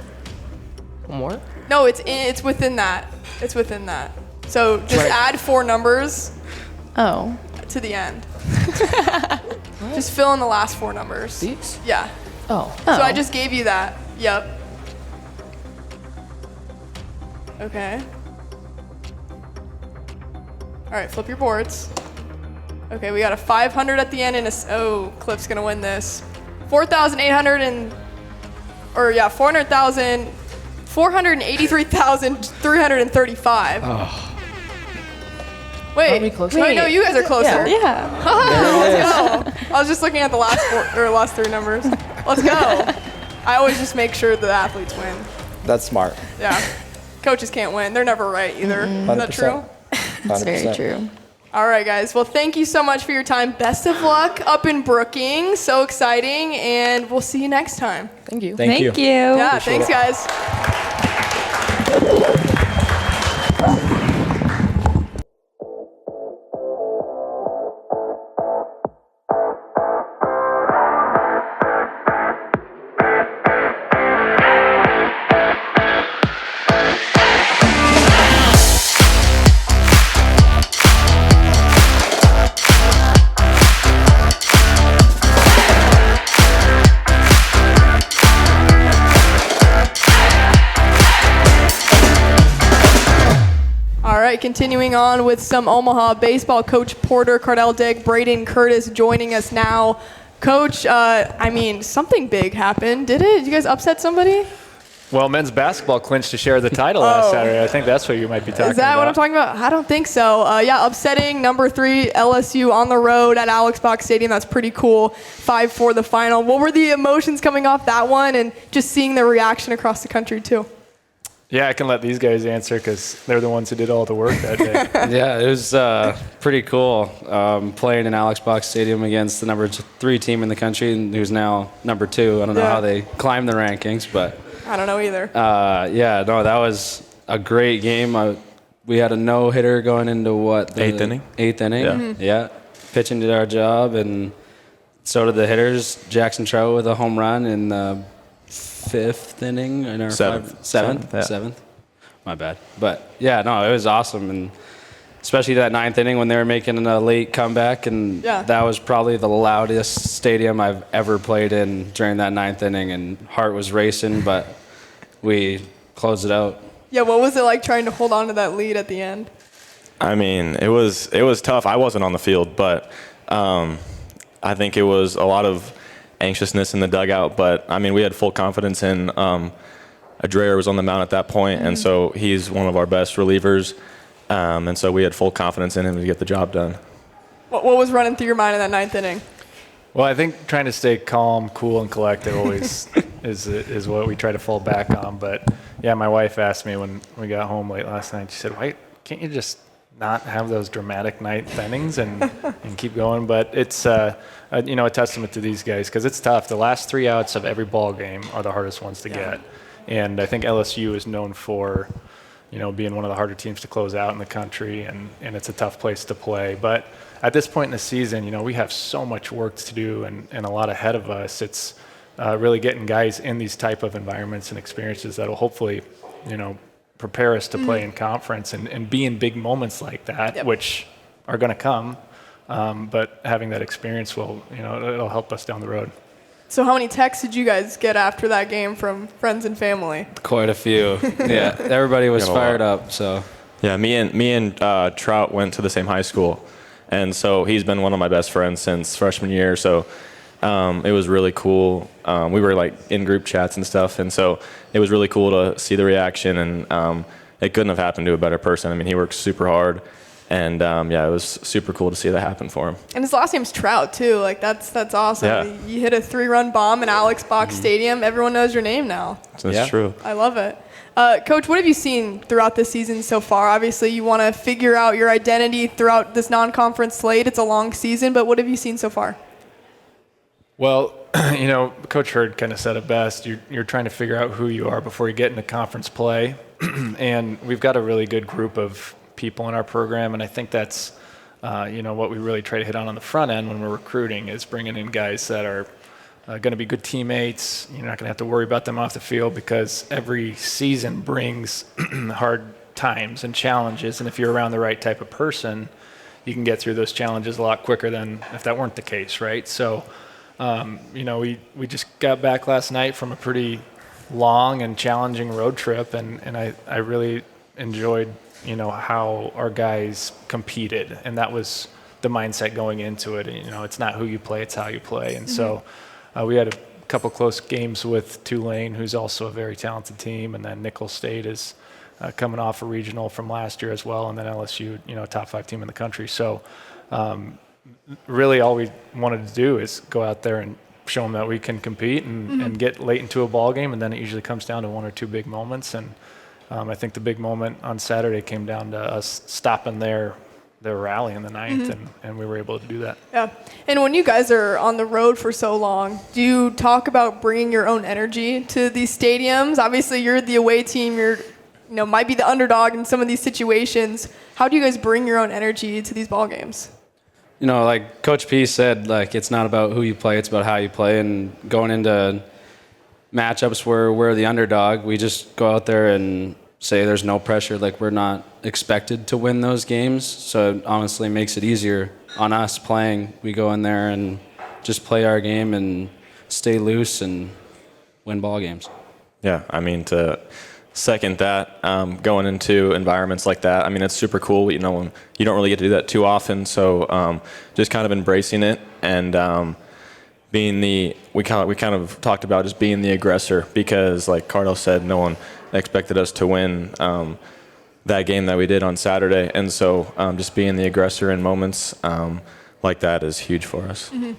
One more? No, it's within that. It's within that. So just Right. add 4 numbers Oh. to the end. Just fill in the last 4 numbers. These? Yeah. Oh. So I just gave you that. Yep. Okay. All right, flip your boards. Okay, we got a 500 at the end and oh, Cliff's gonna win this. 4,800 and, or yeah, 400,000, 483,335. Oh. Wait, Aren't we closer? wait, no, you guys are closer. Yeah. Let's go. I was just looking at the last 3 numbers. Let's go. I always just make sure the athletes win. That's smart. Yeah. Coaches can't win. They're never right either. Is that true? That's very true. All right, guys. Well, thank you so much for your time. Best of luck up in Brookings. So exciting. And we'll see you next time. Thank you. Thank you. Yeah, thanks, guys. Continuing on with some Omaha baseball, Coach Porter, Cardell Dick, Braden Curtis joining us now. Coach, I mean, something big happened. Did it? Did you guys upset somebody? Well, men's basketball clinched to share the title last Saturday. I think that's what you might be talking about. Is that what I'm talking about? I don't think so. Yeah, upsetting number 3 LSU on the road at Alex Box Stadium. That's pretty cool. 5-4 the final. What were the emotions coming off that one and just seeing the reaction across the country too? Yeah, I can let these guys answer because they're the ones who did all the work that day. Yeah, it was pretty cool playing in Alex Box Stadium against the number 3 team in the country, and who's now number 2. I don't know how they climbed the rankings, but I don't know either. yeah, no, that was a great game. We had a no-hitter going into what? The 8th inning. 8th inning. Yeah. Mm-hmm. Yeah. Pitching did our job, and so did the hitters. Jackson Trout with a home run in the 5th inning in our seventh. My bad. But yeah, no, it was awesome, and especially that 9th inning when they were making a late comeback, and that was probably the loudest stadium I've ever played in during that 9th inning, and heart was racing, but we closed it out. Yeah, what was it like trying to hold on to that lead at the end? I mean, it was tough. I wasn't on the field, but I think it was a lot of anxiousness in the dugout. But I mean, we had full confidence in Adreyer was on the mound at that point, and so he's one of our best relievers, and so we had full confidence in him to get the job done. What was running through your mind in that 9th inning? Well, I think trying to stay calm, cool, and collected always is what we try to fall back on. But yeah, my wife asked me when we got home late last night. She said, "Why can't you just not have those dramatic 9th innings and keep going?" But it's a testament to these guys because it's tough. The last 3 outs of every ball game are the hardest ones to get, and I think LSU is known for being one of the harder teams to close out in the country, and it's a tough place to play. But at this point in the season, we have so much work to do and a lot ahead of us. It's really getting guys in these type of environments and experiences that will hopefully, prepare us to play in conference and be in big moments like that, which are going to come. But having that experience will, it'll help us down the road. So how many texts did you guys get after that game from friends and family? Quite a few. Yeah, everybody was fired up. So yeah, me and Trout went to the same high school, and so he's been one of my best friends since freshman year. So it was really cool. We were like in group chats and stuff, and so it was really cool to see the reaction. And it couldn't have happened to a better person. I mean, he works super hard. And it was super cool to see that happen for him. And his last name's Trout too. Like that's awesome. Yeah. You hit a 3-run bomb in Alex Box Stadium. Everyone knows your name now. That's true. I love it. Coach, what have you seen throughout the season so far? Obviously, you want to figure out your identity throughout this non-conference slate. It's a long season, but what have you seen so far? Well, Coach Hurd kind of said it best. You're trying to figure out who you are before you get into conference play, and we've got a really good group of people in our program, and I think that's what we really try to hit on the front end when we're recruiting is bringing in guys that are going to be good teammates. You're not going to have to worry about them off the field because every season brings hard times and challenges, and if you're around the right type of person, you can get through those challenges a lot quicker than if that weren't the case, right? So we just got back last night from a pretty long and challenging road trip, and I really enjoyed how our guys competed, and that was the mindset going into it. It's not who you play, it's how you play. And so we had a couple close games with Tulane, who's also a very talented team, and then Nicholls State is coming off a regional from last year as well, and then LSU, top 5 team in the country. So really all we wanted to do is go out there and show them that we can compete and get late into a ball game, and then it usually comes down to 1 or 2 big moments. And I think the big moment on Saturday came down to us stopping their rally in the ninth, and we were able to do that. Yeah. And when you guys are on the road for so long, do you talk about bringing your own energy to these stadiums? Obviously, you're the away team. You're, might be the underdog in some of these situations. How do you guys bring your own energy to these ball games? Like Coach P said, like it's not about who you play, it's about how you play. And going into matchups where we're the underdog, we just go out there and say there's no pressure. Like we're not expected to win those games, so it honestly makes it easier on us playing. We go in there and just play our game and stay loose and win ball games. Yeah, to second that, going into environments like that, it's super cool. You don't really get to do that too often, so just kind of embracing it and we kind of talked about just being the aggressor, because like Cardell said, no one expected us to win that game that we did on Saturday, and so just being the aggressor in moments like that is huge for us. Mm-hmm.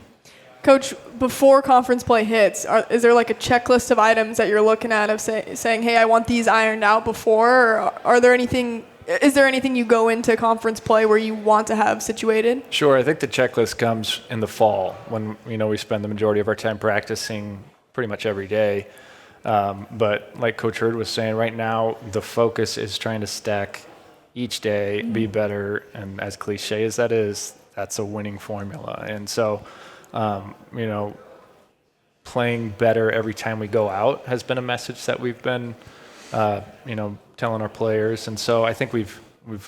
Coach, before conference play hits, is there like a checklist of items that you're looking at of saying, hey, I want these ironed out before? Or is there anything you go into conference play where you want to have situated? Sure. I think the checklist comes in the fall when, we spend the majority of our time practicing pretty much every day. But like Coach Hurd was saying, right now the focus is trying to stack each day, be better. And as cliche as that is, that's a winning formula. And so, playing better every time we go out has been a message that we've been, telling our players. And so I think we've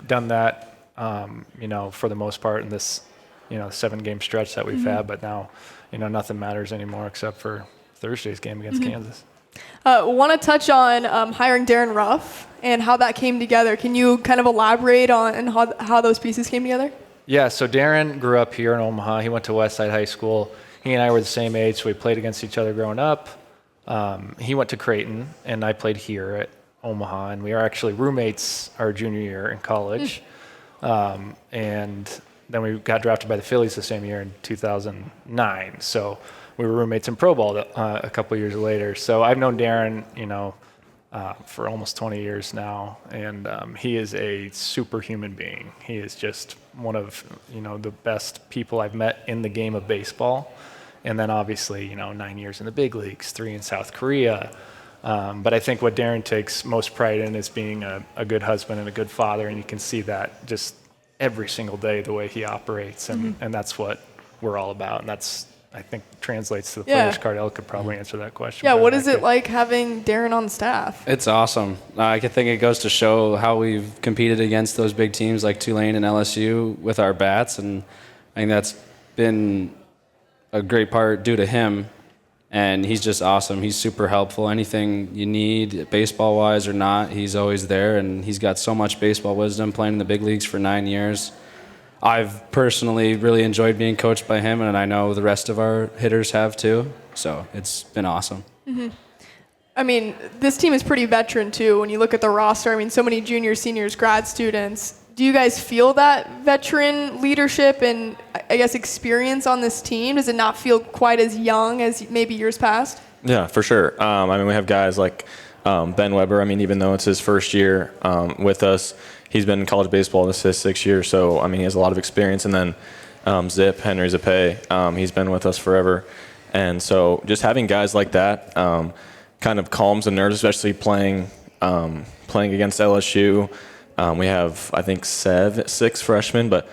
done that, for the most part in this, 7-game stretch that we've had. But now, nothing matters anymore except for Thursday's game against Kansas. Want to touch on hiring Darren Ruff and how that came together. Can you kind of elaborate on how those pieces came together? Yeah, so Darren grew up here in Omaha. He went to Westside High School. He and I were the same age, so we played against each other growing up. He went to Creighton, and I played here at Omaha, and we were actually roommates our junior year in college. And then we got drafted by the Phillies the same year in 2009. So we were roommates in Pro Ball a couple years later. So I've known Darren, for almost 20 years now, and he is a superhuman being. He is just one of, the best people I've met in the game of baseball. And then obviously, 9 years in the big leagues, 3 in South Korea. But I think what Darren takes most pride in is being a good husband and a good father, and you can see that just every single day, the way he operates, and that's what we're all about, and that's, I think, translates to the players. Cardell could probably answer that question. Yeah, what is it like having Darren on staff? It's awesome. I think it goes to show how we've competed against those big teams like Tulane and LSU with our bats, and I think that's been a great part due to him. And he's just awesome. He's super helpful. Anything you need, baseball-wise or not, he's always there. And he's got so much baseball wisdom, playing in the big leagues for 9 years. I've personally really enjoyed being coached by him, and I know the rest of our hitters have too. So it's been awesome. Mm-hmm. This team is pretty veteran too. When you look at the roster, so many juniors, seniors, grad students. Do you guys feel that veteran leadership and, I guess, experience on this team? Does it not feel quite as young as maybe years past? Yeah, for sure. We have guys like Ben Weber. Even though it's his first year with us, he's been in college baseball. This is his 6th year, so he has a lot of experience. And then Henry Zappe, he's been with us forever. And so just having guys like that kind of calms the nerves, especially playing against LSU. We have, I think, 6 freshmen, but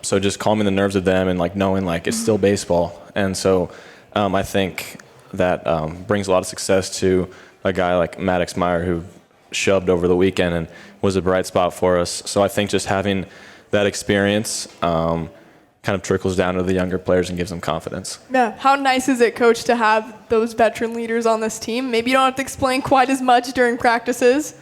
so just calming the nerves of them and knowing it's still baseball. And so I think that brings a lot of success to a guy like Maddox Meyer, who shoved over the weekend and was a bright spot for us. So I think just having that experience kind of trickles down to the younger players and gives them confidence. Yeah. How nice is it, Coach, to have those veteran leaders on this team? Maybe you don't have to explain quite as much during practices.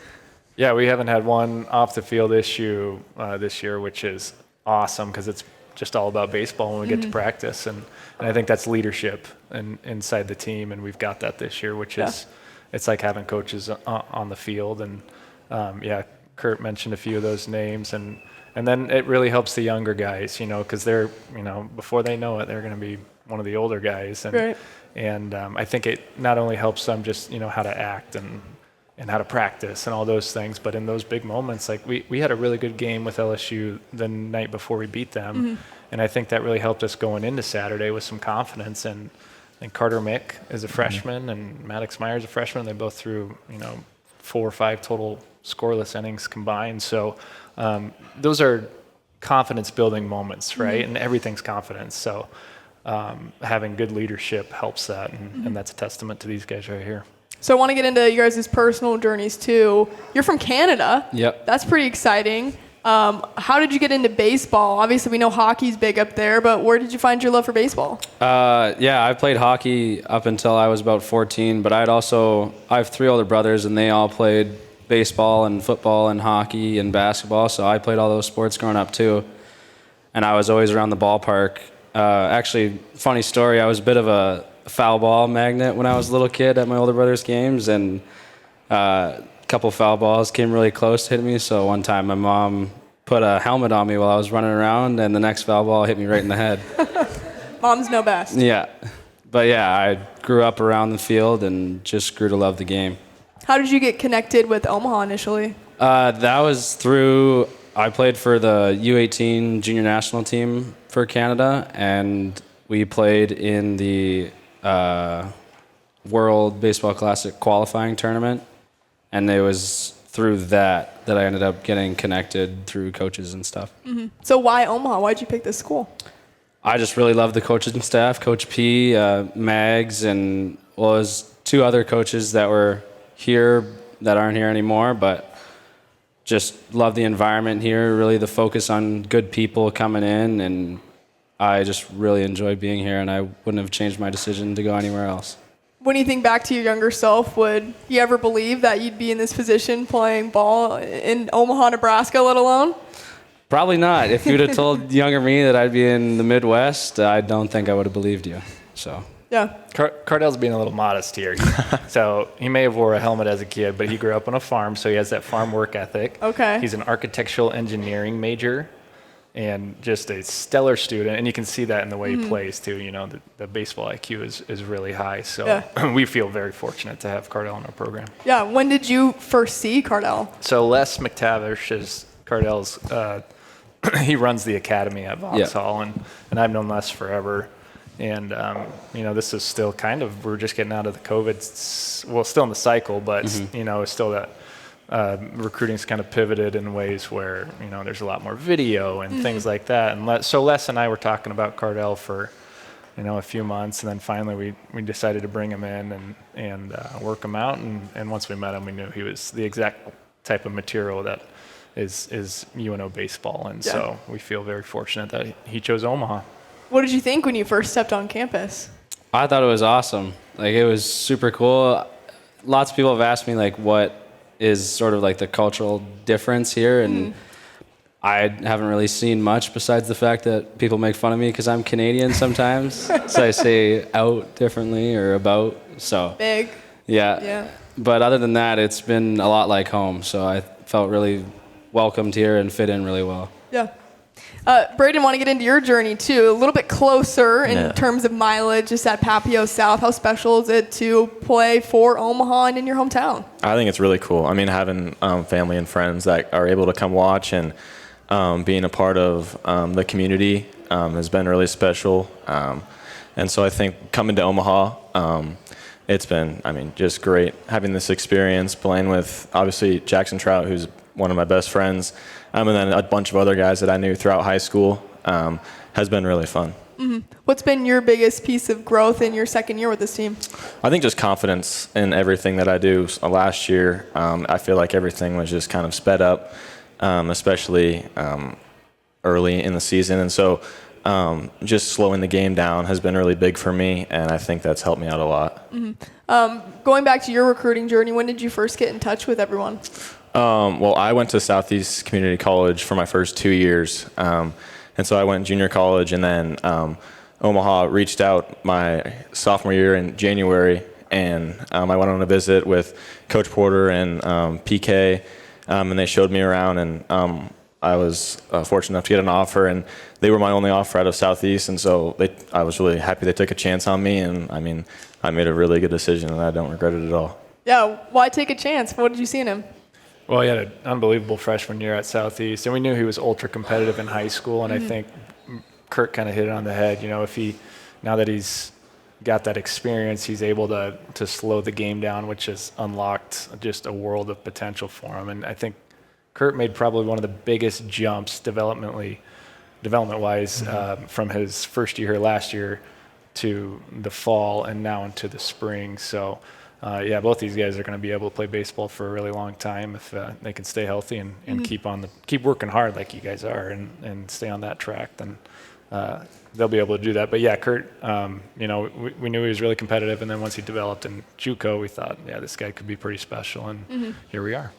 Yeah, we haven't had one off-the-field issue this year, which is awesome because it's just all about baseball when we get to practice. And I think that's leadership inside the team, and we've got that this year, which is it's like having coaches on the field. And Kurt mentioned a few of those names, and then it really helps the younger guys, because they're, before they know it, they're going to be one of the older guys, and right. and I think it not only helps them just how to act and how to practice and all those things, but in those big moments, like we had a really good game with LSU the night before we beat them, and I think that really helped us going into Saturday with some confidence. And Carter Mick is a freshman, and Maddox Myers is a freshman. They both threw 4 or 5 total scoreless innings combined. So those are confidence-building moments, right? And everything's confidence. So having good leadership helps that, and that's a testament to these guys right here. So I want to get into you guys' personal journeys too. You're from Canada. Yep. That's pretty exciting. How did you get into baseball? Obviously, we know hockey's big up there, but where did you find your love for baseball? I played hockey up until I was about 14, but I have 3 older brothers, and they all played baseball and football and hockey and basketball, so I played all those sports growing up too. And I was always around the ballpark. Actually, funny story, I was a bit of a foul ball magnet when I was a little kid at my older brother's games, and a couple foul balls came really close to hitting me, so one time my mom put a helmet on me while I was running around, and the next foul ball hit me right in the head. Moms know best. Yeah. But yeah, I grew up around the field and just grew to love the game. How did you get connected with Omaha initially? That was through, I played for the U18 junior national team for Canada, and we played in the World Baseball Classic qualifying tournament, and it was through that I ended up getting connected through coaches and stuff. Mm-hmm. So why Omaha? Why'd you pick this school? I just really love the coaches and staff, Coach P, Mags, and was 2 other coaches that were here that aren't here anymore, but just love the environment here, really the focus on good people coming in, and I just really enjoy being here, and I wouldn't have changed my decision to go anywhere else. When you think back to your younger self, would you ever believe that you'd be in this position playing ball in Omaha, Nebraska, let alone? Probably not. If you'd have told younger me that I'd be in the Midwest, I don't think I would have believed you. So. Yeah. Cardell's being a little modest here. So he may have wore a helmet as a kid, but he grew up on a farm, so he has that farm work ethic. Okay. He's an architectural engineering major and just a stellar student, and you can see that in the way he plays too. The baseball IQ is really high, so we feel very fortunate to have Cardell in our program. Yeah. When did you first see Cardell? So Les McTavish is Cardell's. He runs the academy at Vauxhall, and I've known Les forever. And, this is still we're just getting out of the COVID, still in the cycle, but, it's still that recruiting's kind of pivoted in ways where, there's a lot more video and things like that. And so Les and I were talking about Cardell for, a few months, and then finally we decided to bring him in and work him out. And once we met him, we knew he was the exact type of material that is UNO baseball. And so we feel very fortunate that he chose Omaha. What did you think when you first stepped on campus? I thought it was awesome. It was super cool. Lots of people have asked me, what is sort of the cultural difference here, and I haven't really seen much besides the fact that people make fun of me because I'm Canadian sometimes. So I say out differently or about. So big. Yeah. But other than that, it's been a lot like home. So I felt really welcomed here and fit in really well. Yeah. Braden, want to get into your journey too, a little bit closer in terms of mileage, just at Papio South. How special is it to play for Omaha and in your hometown? I think it's really cool. I mean, having family and friends that are able to come watch and being a part of the community has been really special. And so I think coming to Omaha, it's been, just great having this experience, playing with, obviously, Jackson Trout, who's one of my best friends, and then a bunch of other guys that I knew throughout high school, has been really fun. Mm-hmm. What's been your biggest piece of growth in your second year with this team? I think just confidence in everything that I do. Last year, I feel like everything was just kind of sped up, especially early in the season. And so just slowing the game down has been really big for me, and I think that's helped me out a lot. Mm-hmm. Going back to your recruiting journey, when did you first get in touch with everyone? Well, I went to Southeast Community College for my first 2 years. And so I went junior college, and then Omaha reached out my sophomore year in January, and I went on a visit with Coach Porter and PK, and they showed me around, and I was fortunate enough to get an offer, and they were my only offer out of Southeast, and so I was really happy they took a chance on me, and I mean, I made a really good decision, and I don't regret it at all. Yeah, why take a chance? What did you see in him? Well, he had an unbelievable freshman year at Southeast, and we knew he was ultra competitive in high school, and I think Kurt kind of hit it on the head. You know, now that he's got that experience, he's able to slow the game down, which has unlocked just a world of potential for him. And I think Kurt made probably one of the biggest jumps development-wise from his first year here last year to the fall and now into the spring. So, both these guys are going to be able to play baseball for a really long time if they can stay healthy and keep working hard like you guys are and stay on that track. Then they'll be able to do that. But yeah, Kurt, we knew he was really competitive, and then once he developed in JUCO, we thought, yeah, this guy could be pretty special, and here we are.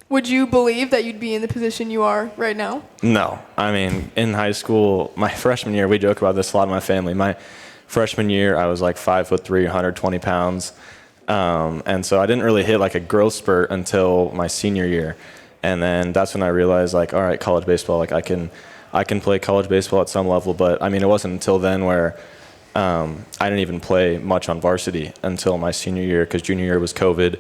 Would you believe that you'd be in the position you are right now? No. I mean, in high school, my freshman year, we joke about this a lot in my family. My freshman year, I was like 5'3", 120 pounds. And so I didn't really hit like a growth spurt until my senior year. And then that's when I realized, like, all right, college baseball, like I can play college baseball at some level. But I mean, it wasn't until then where I didn't even play much on varsity until my senior year, because junior year was COVID.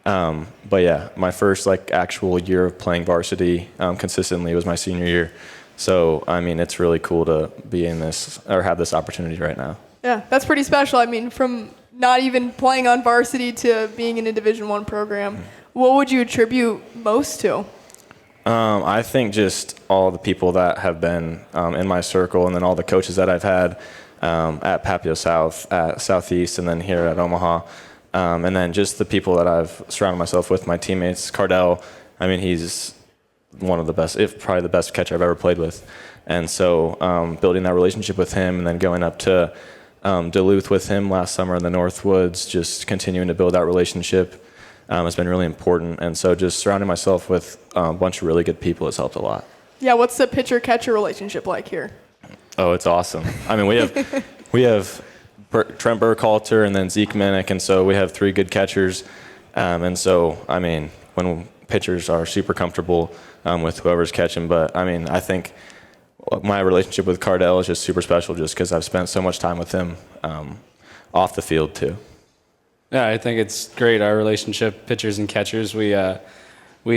But yeah, my first like actual year of playing varsity consistently was my senior year. So I mean, it's really cool to be in this or have this opportunity right now. Yeah, that's pretty special. I mean, from not even playing on varsity to being in a Division I program, what would you attribute most to? I think just all the people that have been in my circle, and then all the coaches that I've had at Papio South, at Southeast, and then here at Omaha. And then just the people that I've surrounded myself with, my teammates. Cardell, I mean, he's one of the best, if probably the best catcher I've ever played with. And so building that relationship with him, and then going up to Duluth with him last summer in the Northwoods, just continuing to build that relationship has been really important. And so just surrounding myself with a bunch of really good people has helped a lot. Yeah, what's the pitcher-catcher relationship like here? Oh, it's awesome. I mean, we have Trent Burkhalter and then Zeke Minnick, and so we have 3 good catchers. And so, I mean, when pitchers are super comfortable with whoever's catching, but I mean, I think my relationship with Cardell is just super special just because I've spent so much time with him off the field too. Yeah, I think it's great, our relationship, pitchers and catchers. We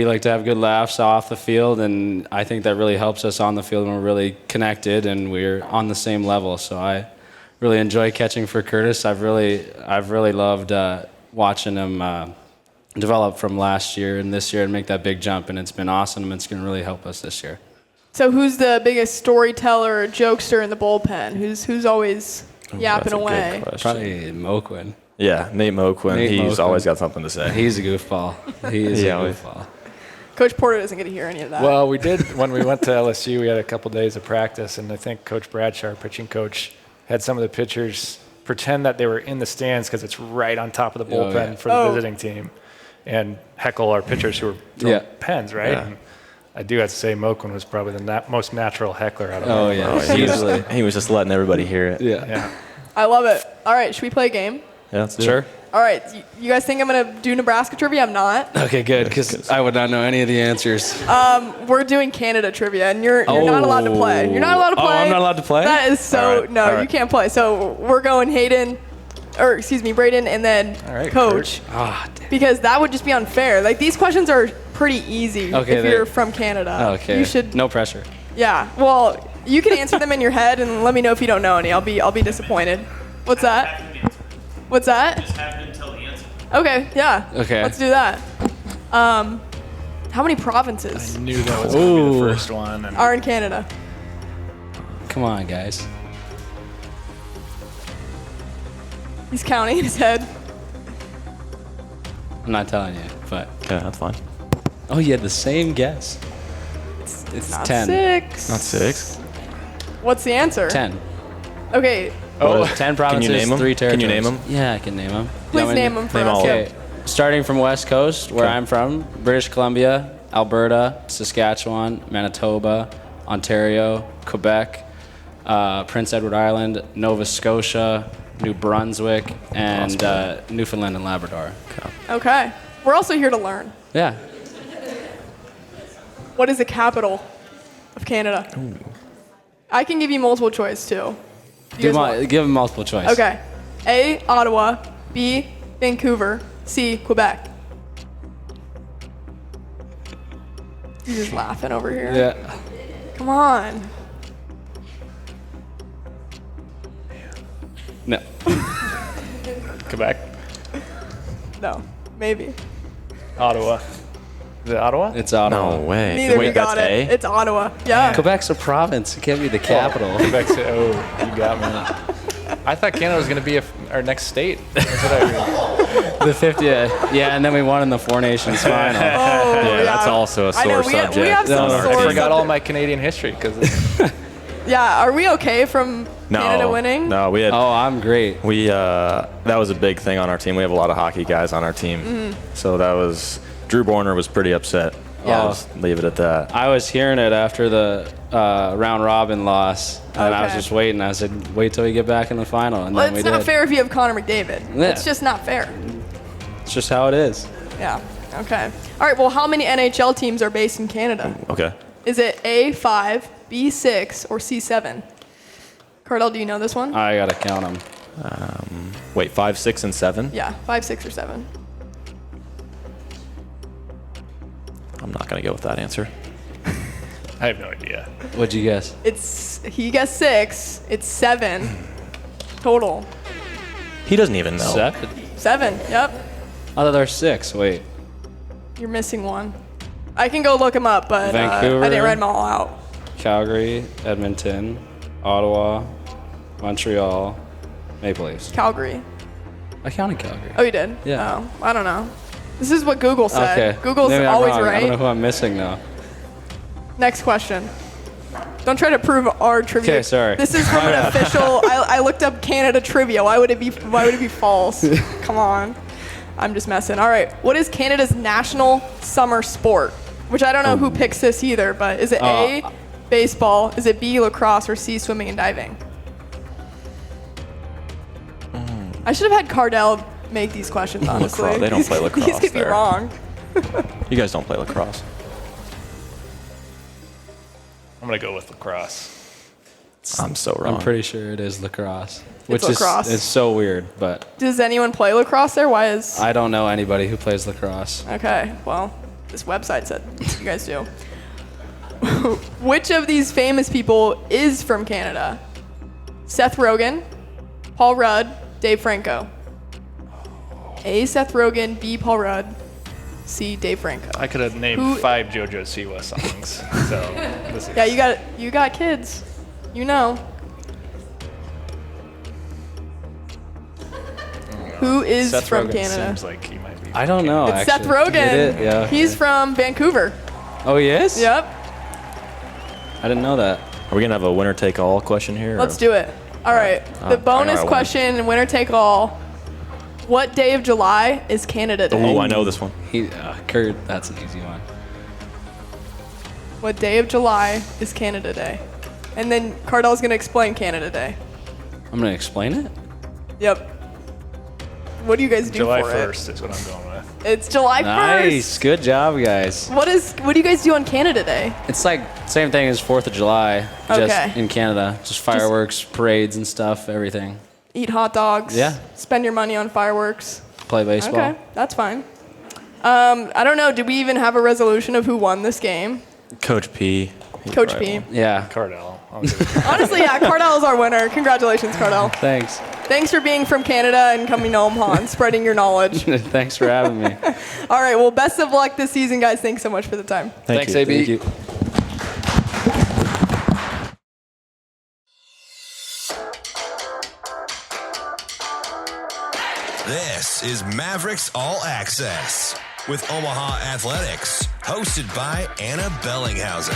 like to have good laughs off the field, and I think that really helps us on the field when we're really connected and we're on the same level. So I really enjoy catching for Curtis. I've really loved watching him develop from last year and this year and make that big jump, and it's been awesome, and it's going to really help us this year. So who's the biggest storyteller or jokester in the bullpen? Who's always yapping away? Probably Moquin. Yeah, Nate Moquin. He's always got something to say. He's a goofball. He is a goofball. Coach Porter doesn't get to hear any of that. Well, we did when we went to LSU. We had a couple days of practice, and I think Coach Bradshaw, our pitching coach, had some of the pitchers pretend that they were in the stands because it's right on top of the bullpen for the visiting team, and heckle our pitchers who were throwing pens, right? Yeah. And I do have to say Moquin was probably the most natural heckler out of all. He was just letting everybody hear it. Yeah. I love it. All right, should we play a game? Yeah, let's do it. All right, you guys think I'm going to do Nebraska trivia? I'm not. Okay, good, because I would not know any of the answers. We're doing Canada trivia, and you're not allowed to play. You're not allowed to play. Oh, I'm not allowed to play? That is so, you can't play. So we're going Braden, and then Coach. Because that would just be unfair. Like, these questions are pretty easy if you're from Canada. Okay. You should. No pressure. Yeah, well, you can answer them in your head, and let me know if you don't know any. I'll be disappointed. What's that? What's that? Just have him tell the answer. Okay, yeah. Okay. Let's do that. How many provinces I knew that was going to be the first one. are in Canada? Come on, guys. He's counting in his head. I'm not telling you, but... Okay, that's fine. Oh, you had the same guess. It's Not 10. 6. Not 6. What's the answer? 10. Okay, 10 provinces, Can you name them? 3 territories. Can you name them? Yeah, I can name them. please name them for us. Okay, starting from West Coast, where I'm from, British Columbia, Alberta, Saskatchewan, Manitoba, Ontario, Quebec, Prince Edward Island, Nova Scotia, New Brunswick, and Newfoundland and Labrador. Okay. We're also here to learn. Yeah. What is the capital of Canada? Ooh. I can give you multiple choice too. Give him multiple choice. Okay. A, Ottawa. B, Vancouver. C, Quebec. You're just laughing over here. Yeah. Come on. No. Quebec. No. Maybe. Ottawa. Is it Ottawa? It's Ottawa. No way. Neither of Wait, you got that's it. A? It's Ottawa. Yeah. Quebec's a province. It can't be the capital. Quebec's, oh, you got me. I thought Canada was going to be our next state. That's what I heard. The 50th. Yeah, and then we won in the Four Nations final. Oh, That's also a I know, sore we subject. have some on our sore team. I forgot all subject. my Canadian history because Yeah. Are we okay from No, Canada winning? No, we had. Oh, I'm great. We that was a big thing on our team. We have a lot of hockey guys on our team, Mm-hmm. so that was Drew Borner was pretty upset. Yeah. I'll just leave it at that. I was hearing it after the round robin loss, and I was Okay. just waiting. I said, wait till we get back in the final, and Well, then we it's not did. fair if you have Connor McDavid. Yeah. It's just not fair. It's just how it is. Yeah. Okay. All right. Well, how many NHL teams are based in Canada? Okay. Is it A5, B6, or C7? Cardell, do you know this one? I gotta count them. Wait, 5, 6, and 7. Yeah, 5, 6, or 7. I'm not gonna go with that answer. I have no idea. What'd you guess? He guessed 6. It's 7 total. He doesn't even know. 7? 7. Yep. I thought there were 6. Wait. You're missing one. I can go look them up, but Vancouver. I didn't write them all out. Calgary, Edmonton, Ottawa, Montreal, Maple Leafs. Calgary. I counted Calgary. Oh, you did? Yeah. Oh, I don't know. This is what Google said. Okay. Google's Maybe I'm always wrong. right. I don't know who I'm missing now. Next question. Don't try to prove our trivia. Okay, sorry. This is from an official. I looked up Canada trivia. Why would it be false? Come on. I'm just messing. All right. What is Canada's national summer sport? Which I don't know who picks this either, but is it A, baseball? Is it B, lacrosse? Or C, swimming and diving? I should have had Cardell make these questions, honestly. Lacrosse. They don't play lacrosse These could be there. wrong. You guys don't play lacrosse. I'm going to go with lacrosse. I'm so wrong. I'm pretty sure it is lacrosse. Which lacrosse. is it's so weird, but Does anyone play lacrosse there? Why is... I don't know anybody who plays lacrosse. Okay, well, this website said you guys do. Which of these famous people is from Canada? Seth Rogen, Paul Rudd, Dave Franco. A, Seth Rogen, B, Paul Rudd, C, Dave Franco. I could have named 5 JoJo Siwa songs. So this is Yeah, you got kids. You know. Who is Seth from Rogen Canada? seems like he might be. I don't know. It's Seth actually. Rogen. Did it? Yeah. He's from Vancouver. Oh, he is? Yep. I didn't know that. Are we gonna have a winner take all question here? Let's do it. All right. The bonus question, winner take all. What day of July is Canada Day? Oh, I know this one. Kurt, that's an easy one. What day of July is Canada Day? And then Cardell's going to explain Canada Day. I'm going to explain it? Yep. What do you guys do July for 1st is what I'm going with. It's July 1st. Nice. Good job, guys. What do you guys do on Canada Day? It's like same thing as 4th of July, Okay. just in Canada. Just fireworks, parades and stuff, everything. Eat hot dogs. Yeah. Spend your money on fireworks. Play baseball. Okay, that's fine. I don't know. Did we even have a resolution of who won this game? Coach P. Coach P. Yeah. Cardell. Honestly, yeah, Cardell is our winner. Congratulations, Cardell. Thanks. Thanks for being from Canada and coming to Omaha and spreading your knowledge. Thanks for having me. All right, well, best of luck this season, guys. Thanks so much for the time. Thanks, AB. Thank you. This is Mavericks All Access with Omaha Athletics, hosted by Anna Bellinghausen.